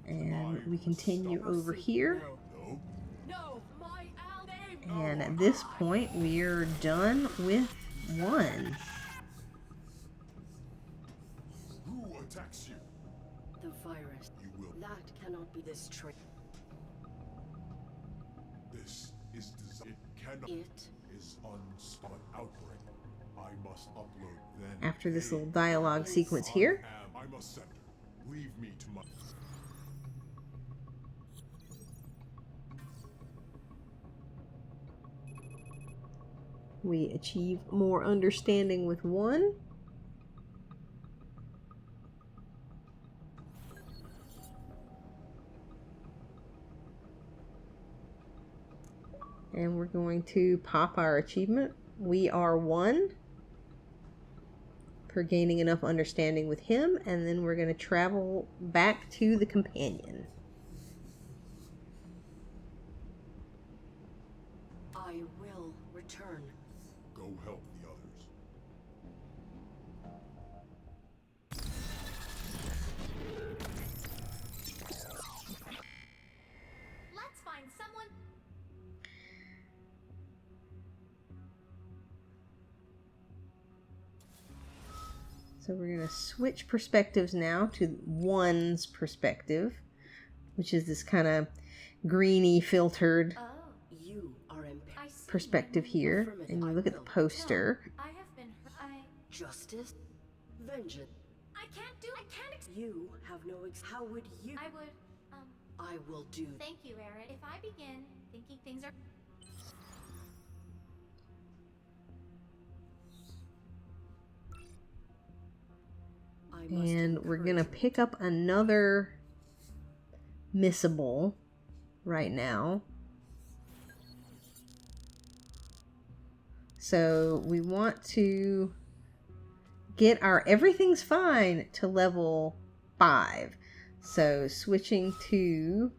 And we continue over here.
No, my
And at this point, we're done with one.
Who attacks you?
The virus.
You will.
That cannot be this trick.
This is it cannot.
It
Is unstoppable outbreak. I must upload then.
After this little dialogue sequence here,
I must send. Leave me to my.
we achieve more understanding with one. And we're going to pop our achievement. We are one for gaining enough understanding with him, and then we're going to travel back to the companion.
I will return.
Go help the others.
Let's find someone.
So we're going to switch perspectives now to one's perspective, which is this kind of greeny filtered
Oh,
You are
I see.
perspective here. And you look at the poster.
I have been.
justice, vengeance.
I can't do. I can't.
You have no how would you?
I would.
I will do.
Thank you, Aaron. If I begin thinking things are.
I must
And we're going to
encourage
pick up another missable right now. So we want to get our everything's fine to level 5. So switching to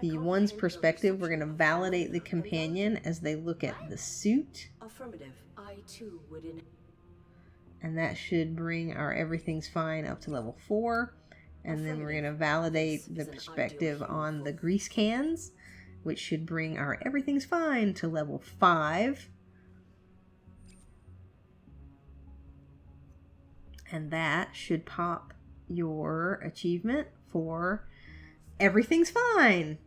the one's perspective, we're going to validate the companion as they look at the suit.
Affirmative. I too would in.
And that should bring our everything's fine up to level 4. And then we're going to validate the perspective on the grease cans, which should bring our everything's fine to level 5. And that should pop your achievement for everything's fine.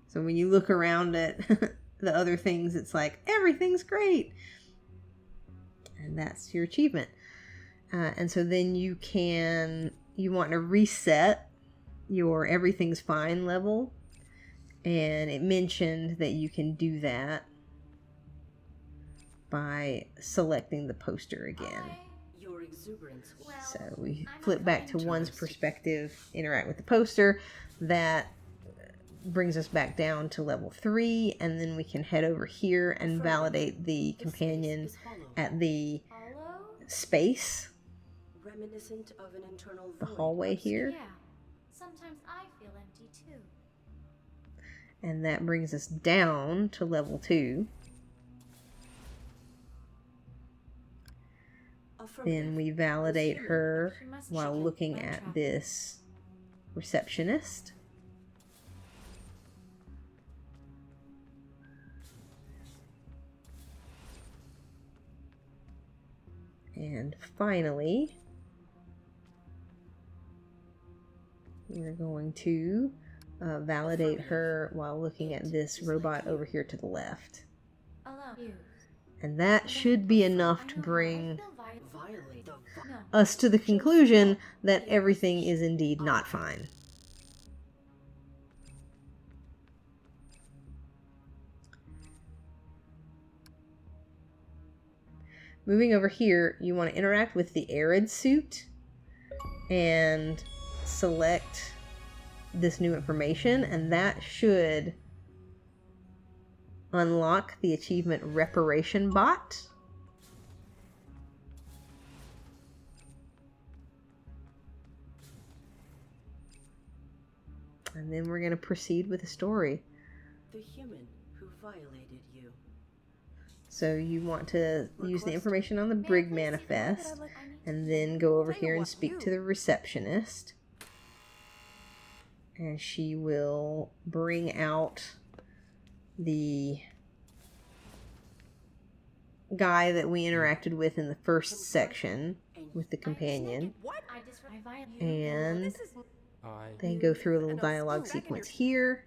So when you look around at the other things, it's like, everything's great. And that's your achievement. And so then you want to reset your everything's fine level. And it mentioned that you can do that by selecting the poster again.
Your exuberance.
So we flip back to one's perspective, interact with the poster. That brings us back down to level 3, and then we can head over here and validate the companion at the space,
Reminiscent of an internal
the
void.
hallway here.
Yeah. Sometimes I feel empty too.
And that brings us down to level 2. Then we validate her while looking at this receptionist. And finally, we're going to validate her while looking at this robot over here to the left. And that should be enough to bring us to the conclusion that everything is indeed not fine. Moving over here, you want to interact with the arid suit and select this new information, and that should unlock the achievement Reparation Bot. And then we're going to proceed with the story.
The human who violated you.
So you want to use the information on the Brig manifest and then go over here and speak to the receptionist. And she will bring out the guy that we interacted with in the first section with the companion. And they go through a little dialogue sequence here.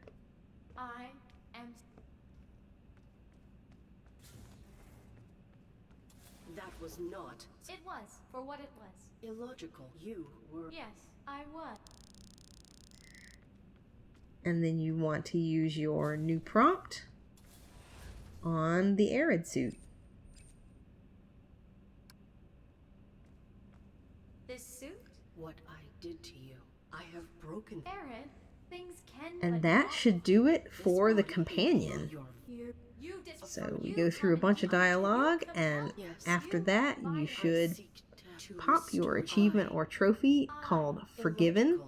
That was not.
It was, for what it was.
Illogical. You were.
Yes, I was.
And then you want to use your new prompt on the arid suit.
This suit?
What I did to you. I have broken.
Arid, things can.
And that should do it for the companion. So we go through a bunch of dialogue, and after that you should pop your achievement or trophy called Forgiven.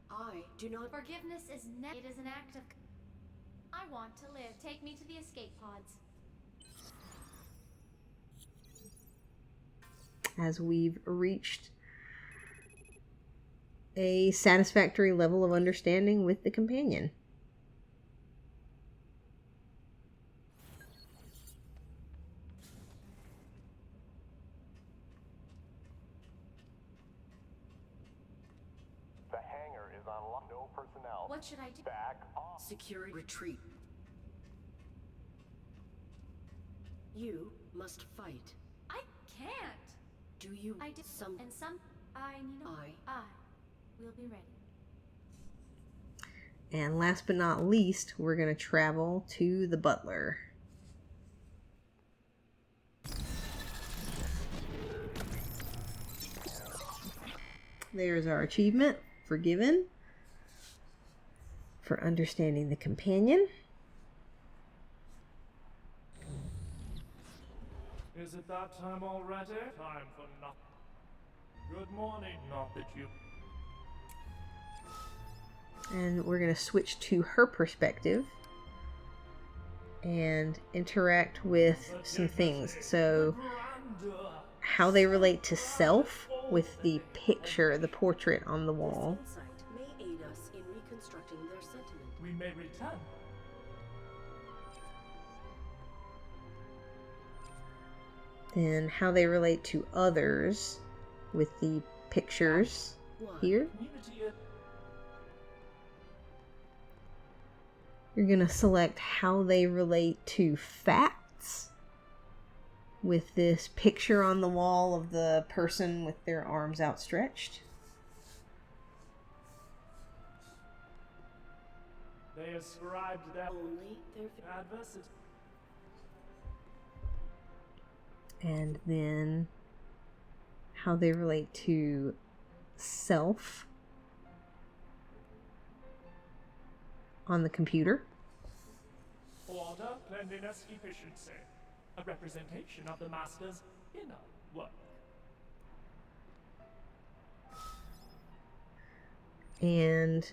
I do not.
Forgiveness is it is an act of. I want to live. Take me to the escape pods.
As we've reached a satisfactory level of understanding with the companion.
The hangar is on lock. No personnel.
What should I do?
Back off.
Security retreat. You must fight.
I can't.
Do you?
I did
some.
and some. I need. I will be ready.
And last but not least, we're going to travel to the butler. There's our achievement, Forgiven, for understanding the companion.
Is it that time already? Time for nothing. Good morning, not that you.
And we're going to switch to her perspective and interact with some things. So how they relate to self with the picture, the portrait on the wall.
This insight may aid us in reconstructing their sentiment.
We may return.
Then how they relate to others with the pictures here.
Community.
You're going to select how they relate to facts with this picture on the wall of the person with their arms outstretched.
They ascribed their
Only their
adversity.
And then how they relate to self on the computer.
Order, cleanliness, efficiency. A representation of the master's inner work.
And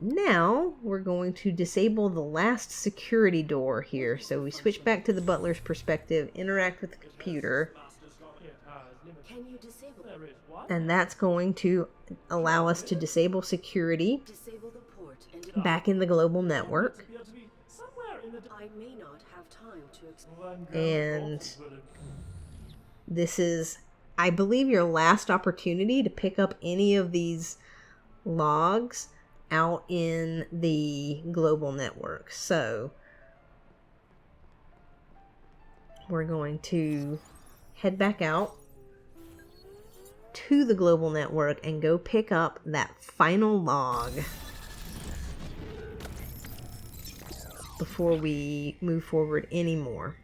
now we're going to disable the last security door here. So we switch back to the butler's perspective, interact with the computer,
Can you disable
There is one.
and that's going to allow us to disable security
disable the port and
back in the global network.
Appear to be somewhere in the
I may not have time to
One girl
And
thought it would-
this is, I believe, your last opportunity to pick up any of these logs out in the global network. So we're going to head back out to the global network and go pick up that final log before we move forward anymore.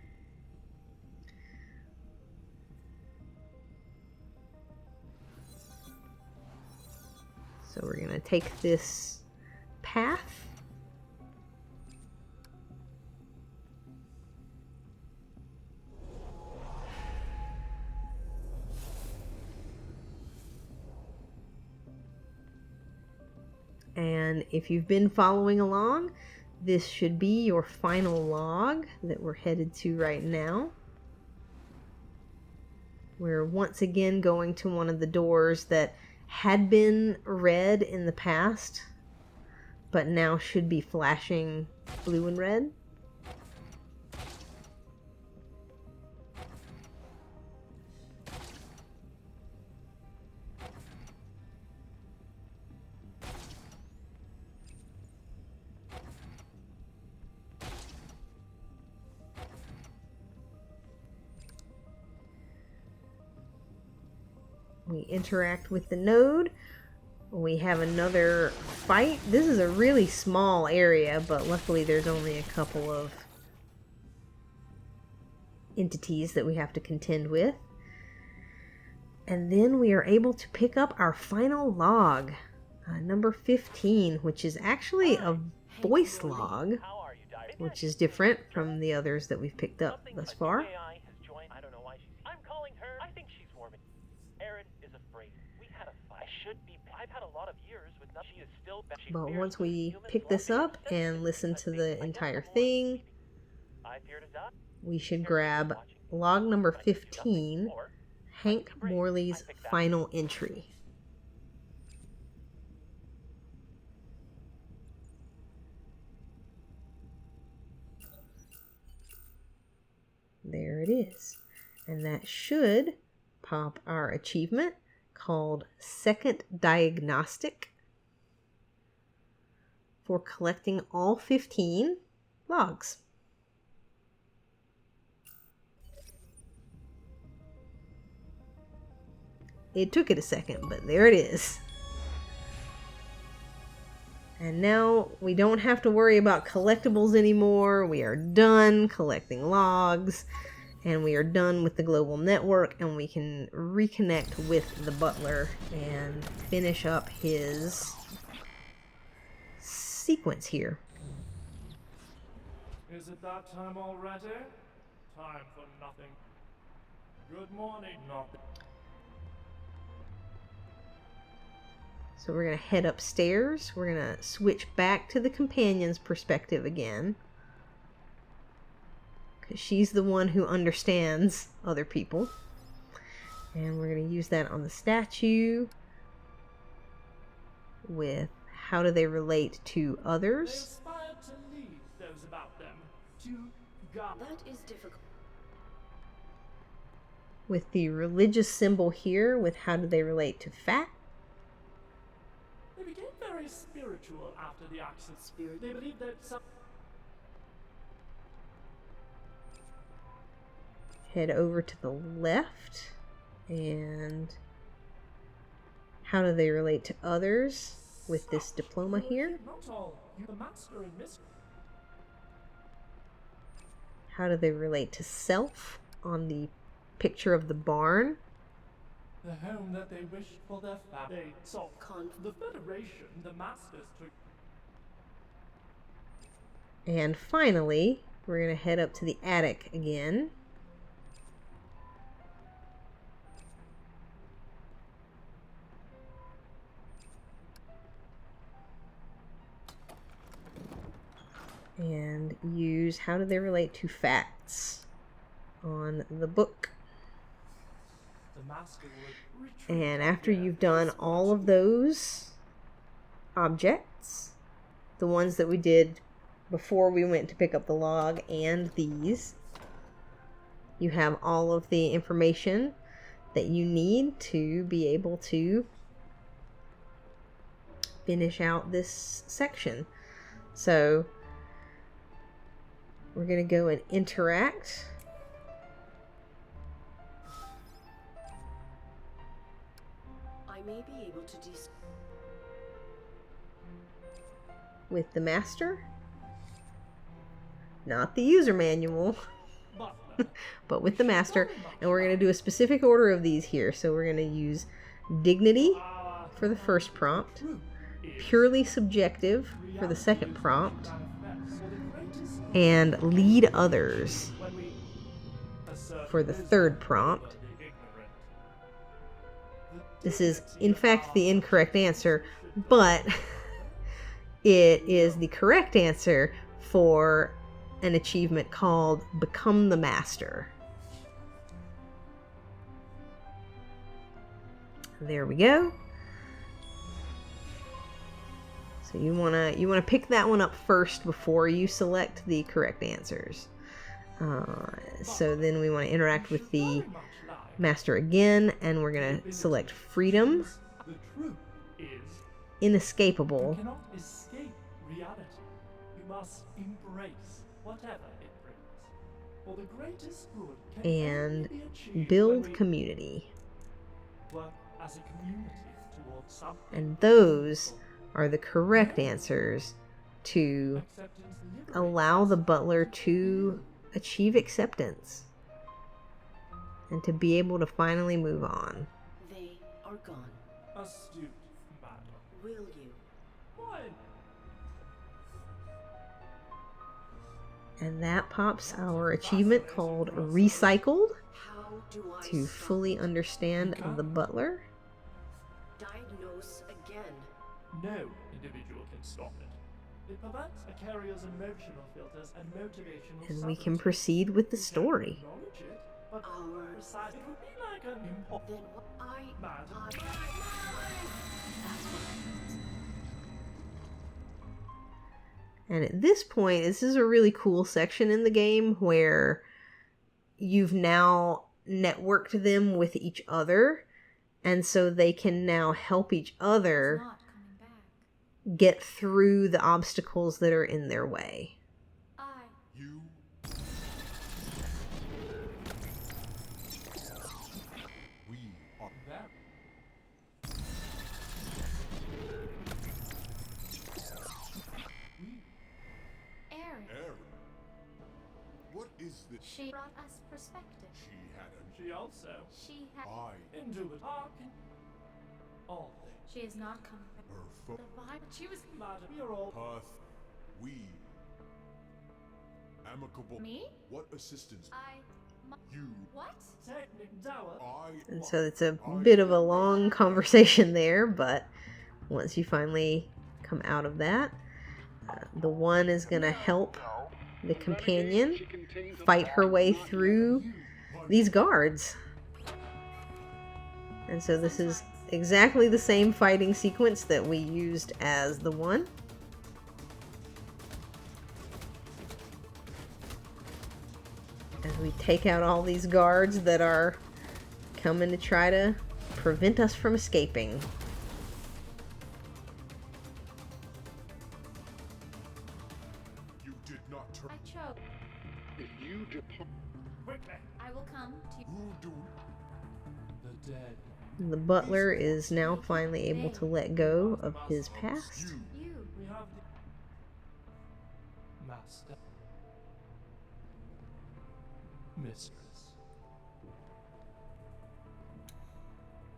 So we're going to take this path. And if you've been following along, this should be your final log that we're headed to right now. We're once again going to one of the doors that had been red in the past, but now should be flashing blue and red. We interact with the node. We have another fight. This is a really small area, but luckily there's only a couple of entities that we have to contend with. And then we are able to pick up our final log, number 15, which is actually a voice log,
How are you, Diary?
which is different from the others that we've picked up
Something
thus
a
far.
new AI has joined. I don't know why she's. I'm calling her. I think she's warming. Erin is afraid. We had a fight. I should be. I've had a lot of years with nothing. She is still. She
But
fears
once
that
we
humans
pick
won't
this
be
up
sensitive.
and listen
I
to
think
the
I guess
entire
the more
thing,
I fear to die.
we should grab log number 15, Hank Morley's final entry. There it is. And that should pop our achievement called Second Diagnostic for collecting all 15 logs. It took it a second, but there it is. And now we don't have to worry about collectibles anymore. We are done collecting logs, and we are done with the global network, and we can reconnect with the butler and finish up his sequence here.
Is it that time already? Time for nothing. Good morning, nothing.
So we're going to head upstairs. We're going to switch back to the companion's perspective again, because she's the one who understands other people. And we're going to use that on the statue with how do they relate to
They
others.
aspire to lead those about them, to guide.
That is difficult.
With the religious symbol here, with how do they relate to fat.
They became very spiritual after the accident.
Spirit.
They believed that some.
Head over to the left, and how do they relate to others with this diploma here.
Not all. The master and mistress.
How do they relate to self on the picture of the barn.
The home that they wished for their family. They solved the Federation, the masters took.
And finally, we're going to head up to the attic again. And use how do they relate to facts on the book.
The master would retreat.
And after you've done all of those objects, the ones that we did before we went to pick up the log and these, you have all of the information that you need to be able to finish out this section. So we're going to go and interact.
I may be able to
with the master. Not the user manual, but with the master. And we're going to do a specific order of these here. So we're going to use dignity for the first prompt, purely subjective for the second prompt, and lead others for the third prompt. This is, in fact, the incorrect answer, but it is the correct answer for an achievement called Become the Master. There we go. So you wanna pick that one up first before you select the correct answers. So then we want to interact with the master again, and we're gonna select freedom,
The truth is,
inescapable,
you cannot escape reality. You must embrace whatever it brings. For the greatest good can
and
only be achieved when
build
we
community.
work as a community towards something.
And those are the correct answers to
Acceptance liberates
allow
us.
the butler to achieve acceptance and to be able to finally move on.
They are gone.
Astute, madam.
Will you?
Why?
And that pops our achievement called Recycled,
How do I
to
stop
fully
it?
understand the butler.
Diagnose again?
No individual can stop it. It prevents a carrier's emotional filters and motivational
And we can
subtlety.
proceed with the
We can
story.
acknowledge it, but
Our-
besides, it would be like an
Then what?
Madam.
And at this point, this is a really cool section in the game where you've now networked them with each other, and so they can now help each other
Not coming back.
get through the obstacles that are in their way.
You we are
Very.
Aaron,
Aaron. What is this?
she brought us perspective.
She had a
She also
She had.
I
into the dark and all things.
She is not coming back.
her
The
foot
vibe. She was.
Madam, we are all
path we amicable.
Me?
What assistance
I.
you
What?
technic dower.
I
And so it's a bit of a long conversation there, but once you finally come out of that. The one is going to help the companion fight her way through these guards. And so this is exactly the same fighting sequence that we used as the one. As we take out all these guards that are coming to try to prevent us from escaping.
You did not turn.
I choke.
If you depart,
Quickly!
I will come to
who do?
The dead.
The butler is now finally able to let go of his past.
You.
you.
We have the master. Mistress.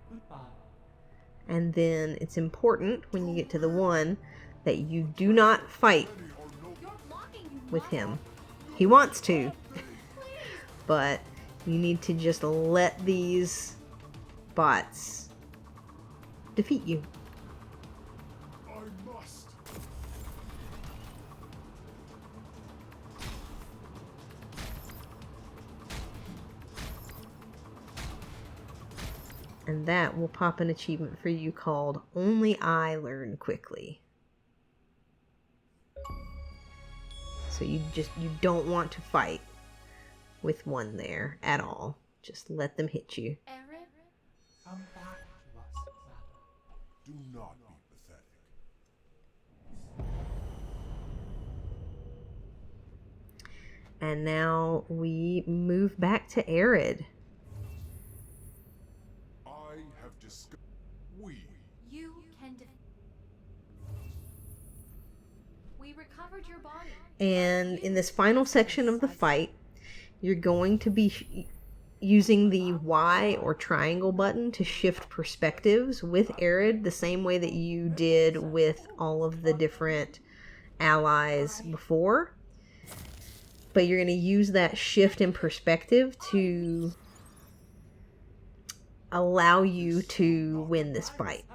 Goodbye.
And then it's important when you get to the one that you do not fight
You're blocking, you
with
mother.
him. He wants to, but you need to just let these bots defeat you.
I must.
And that will pop an achievement for you called Only I Learn Quickly. So you don't want to fight with one there at all. Just let them hit you.
Aaron?
Come back to us, madam.
Do not be pathetic.
And now we move back to Arid.
I have discovered. We.
You can We recovered your body.
And in this final section of the fight, you're going to be using the Y or triangle button to shift perspectives with Arid the same way that you did with all of the different allies before. But you're going to use that shift in perspective to allow you to win this fight.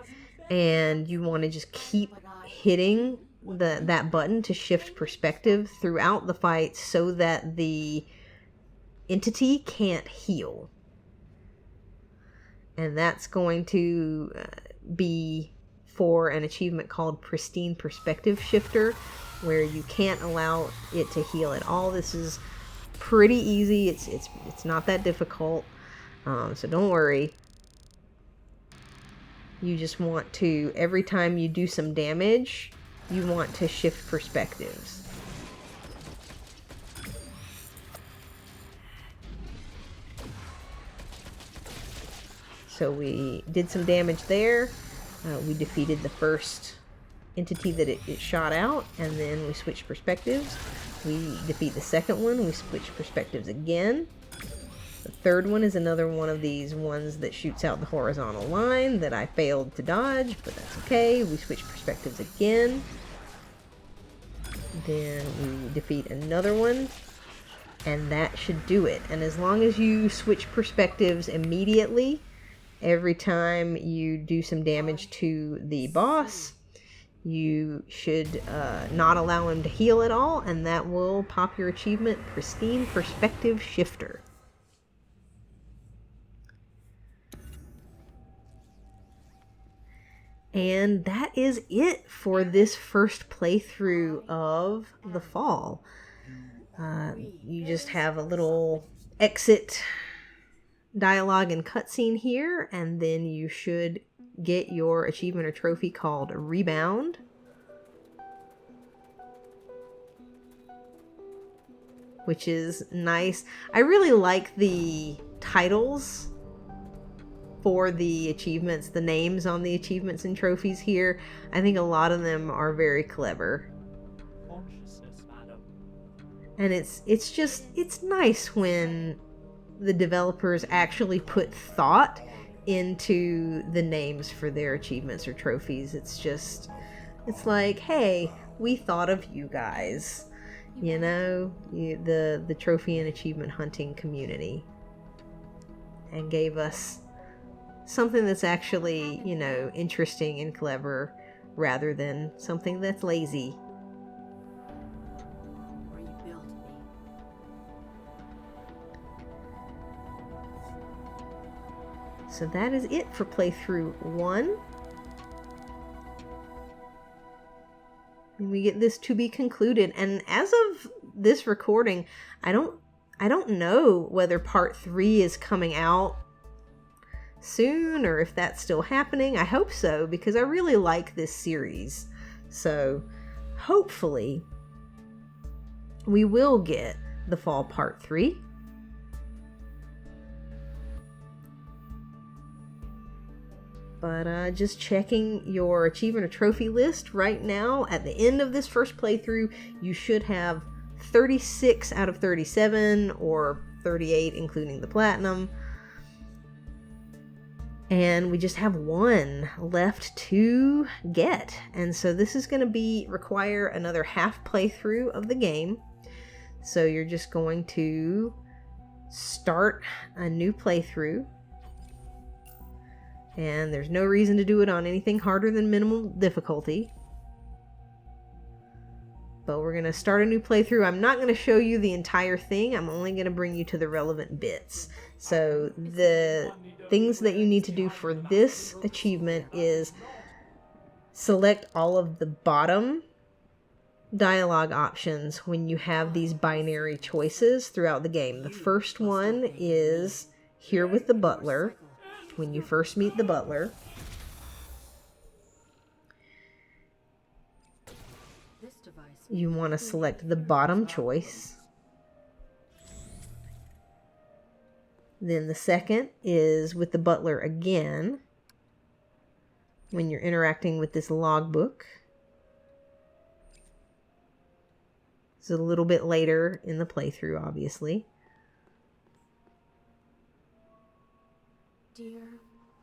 And you want to just keep hitting that button to shift perspective throughout the fight so that the entity can't heal. And that's going to be for an achievement called Pristine Perspective Shifter, where you can't allow it to heal at all. This is pretty easy. It's not that difficult. So don't worry. You just want to, every time you do some damage, you want to shift perspectives. So we did some damage there. We defeated the first entity that it shot out, and then we switched perspectives. We defeat the second one, we switch perspectives again. The third one is another one of these ones that shoots out the horizontal line that I failed to dodge, but that's okay. We switch perspectives again. Then we defeat another one, and that should do it. And as long as you switch perspectives immediately, every time you do some damage to the boss, you should not allow him to heal at all, and that will pop your achievement, Pristine Perspective Shifter. And that is it for this first playthrough of The Fall. You just have a little exit dialogue and cutscene here, and then you should get your achievement or trophy called Rebound. Which is nice. I really like the titles for the achievements, the names on the achievements and trophies here. I think a lot of them are very clever.
Consciousness, madam.
And it's nice when the developers actually put thought into the names for their achievements or trophies. It's like, hey, we thought of you guys. You know, the trophy and achievement hunting community, and gave us something that's actually, you know, interesting and clever rather than something that's lazy.
Rebuild me.
So that is it for playthrough 1. And we get this to be concluded. And as of this recording, I don't know whether part 3 is coming out soon or if that's still happening. I hope so, because I really like this series. So hopefully we will get the fall part 3. But just checking your achievement or trophy list right now, at the end of this first playthrough, you should have 36 out of 37, or 38 including the platinum. And we just have 1 left to get. And so this is going to require another half playthrough of the game. So you're just going to start a new playthrough. And there's no reason to do it on anything harder than minimal difficulty. But we're going to start a new playthrough. I'm not going to show you the entire thing. I'm only going to bring you to the relevant bits. So the things that you need to do for this achievement is select all of the bottom dialogue options when you have these binary choices throughout the game. The first one is here with the butler. When you first meet the butler, you want to select the bottom choice. Then the second is with the butler again, when you're interacting with this logbook. It's a little bit later in the playthrough, obviously.
Dear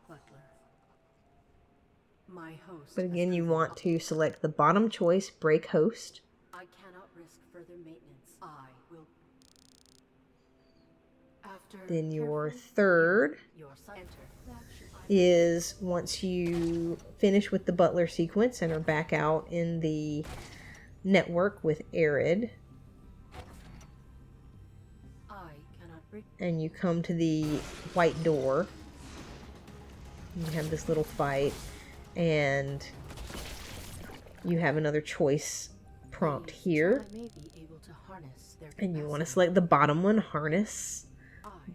Butler, my host.
But again, you want to select the bottom choice, break host.
I cannot risk further maintenance. I will. After
Then your third
enter.
is once you finish with the butler sequence and are back out in the network with Arid,
I cannot break.
and you come to the white door. You have this little fight, and you have another choice prompt here.
I may be able to harness their
And you want to
capacity.
select the bottom one, harness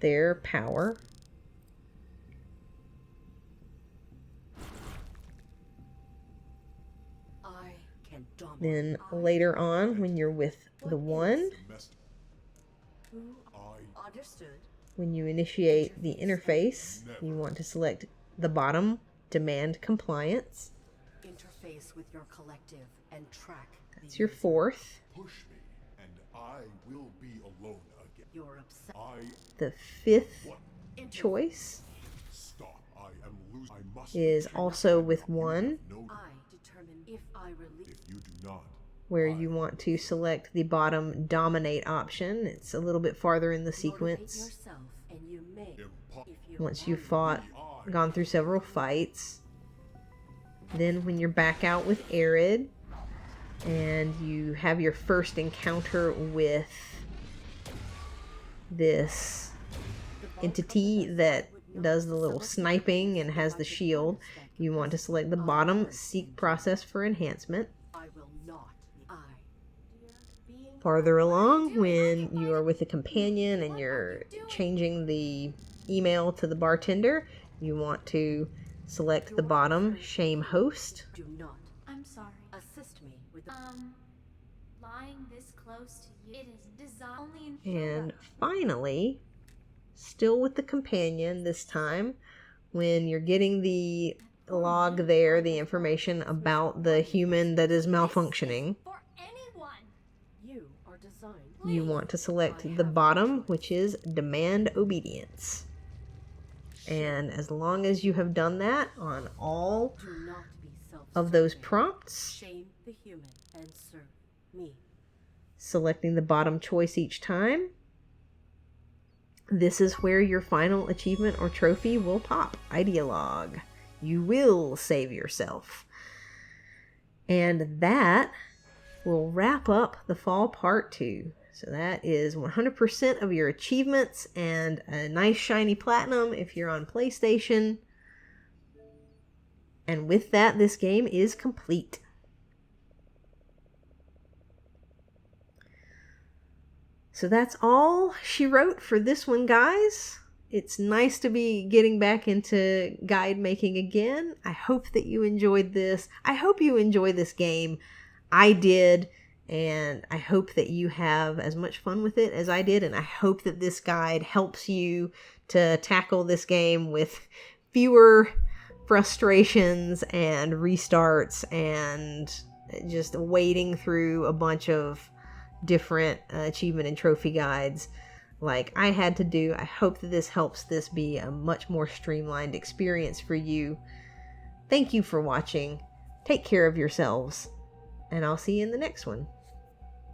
their power.
I can dominate.
Then later on, when you're with the one,
Who understood?
when you initiate the interface, you want to select the bottom, demand compliance.
Interface with your collective and track.
That's your fourth.
Push me, and I will be alone again.
You're upset.
The fifth
What?
choice
Stop. I am losing. I must.
is also with one,
No,
I determine if I release.
if you do not,
where you want to select the bottom dominate option. It's a little bit farther in the
Motivate
sequence.
yourself, and you may.
impossible.
If you
Once you've gone through several fights. Then when you're back out with Arid, and you have your first encounter with this entity that does the little sniping and has the shield, you want to select the bottom, seek process for enhancement.
I will not. I.
Farther along, when you are with a companion and you're changing the email to the bartender, you want to select the bottom, shame host.
Do not
I'm sorry.
assist me with the.
Lying this close to you, it is designed only in
And finally, still with the companion this time, when you're getting the log there, the information about the human that is malfunctioning,
for anyone.
You are designed.
you want to select the bottom, which is demand obedience. And as long as you have done that on all
Do not be self.
of those prompts,
Shame the human and serve me.
selecting the bottom choice each time, this is where your final achievement or trophy will pop. Ideologue. You will save yourself. And that will wrap up the fall part 2. So that is 100% of your achievements and a nice shiny platinum if you're on PlayStation. And with that, this game is complete. So that's all she wrote for this one, guys. It's nice to be getting back into guide making again. I hope that you enjoyed this. I hope you enjoy this game. I did, and I hope that you have as much fun with it as I did, and I hope that this guide helps you to tackle this game with fewer frustrations and restarts and just wading through a bunch of different achievement and trophy guides like I had to do. I hope that this helps this be a much more streamlined experience for you. Thank you for watching. Take care of yourselves, and I'll see you in the next one.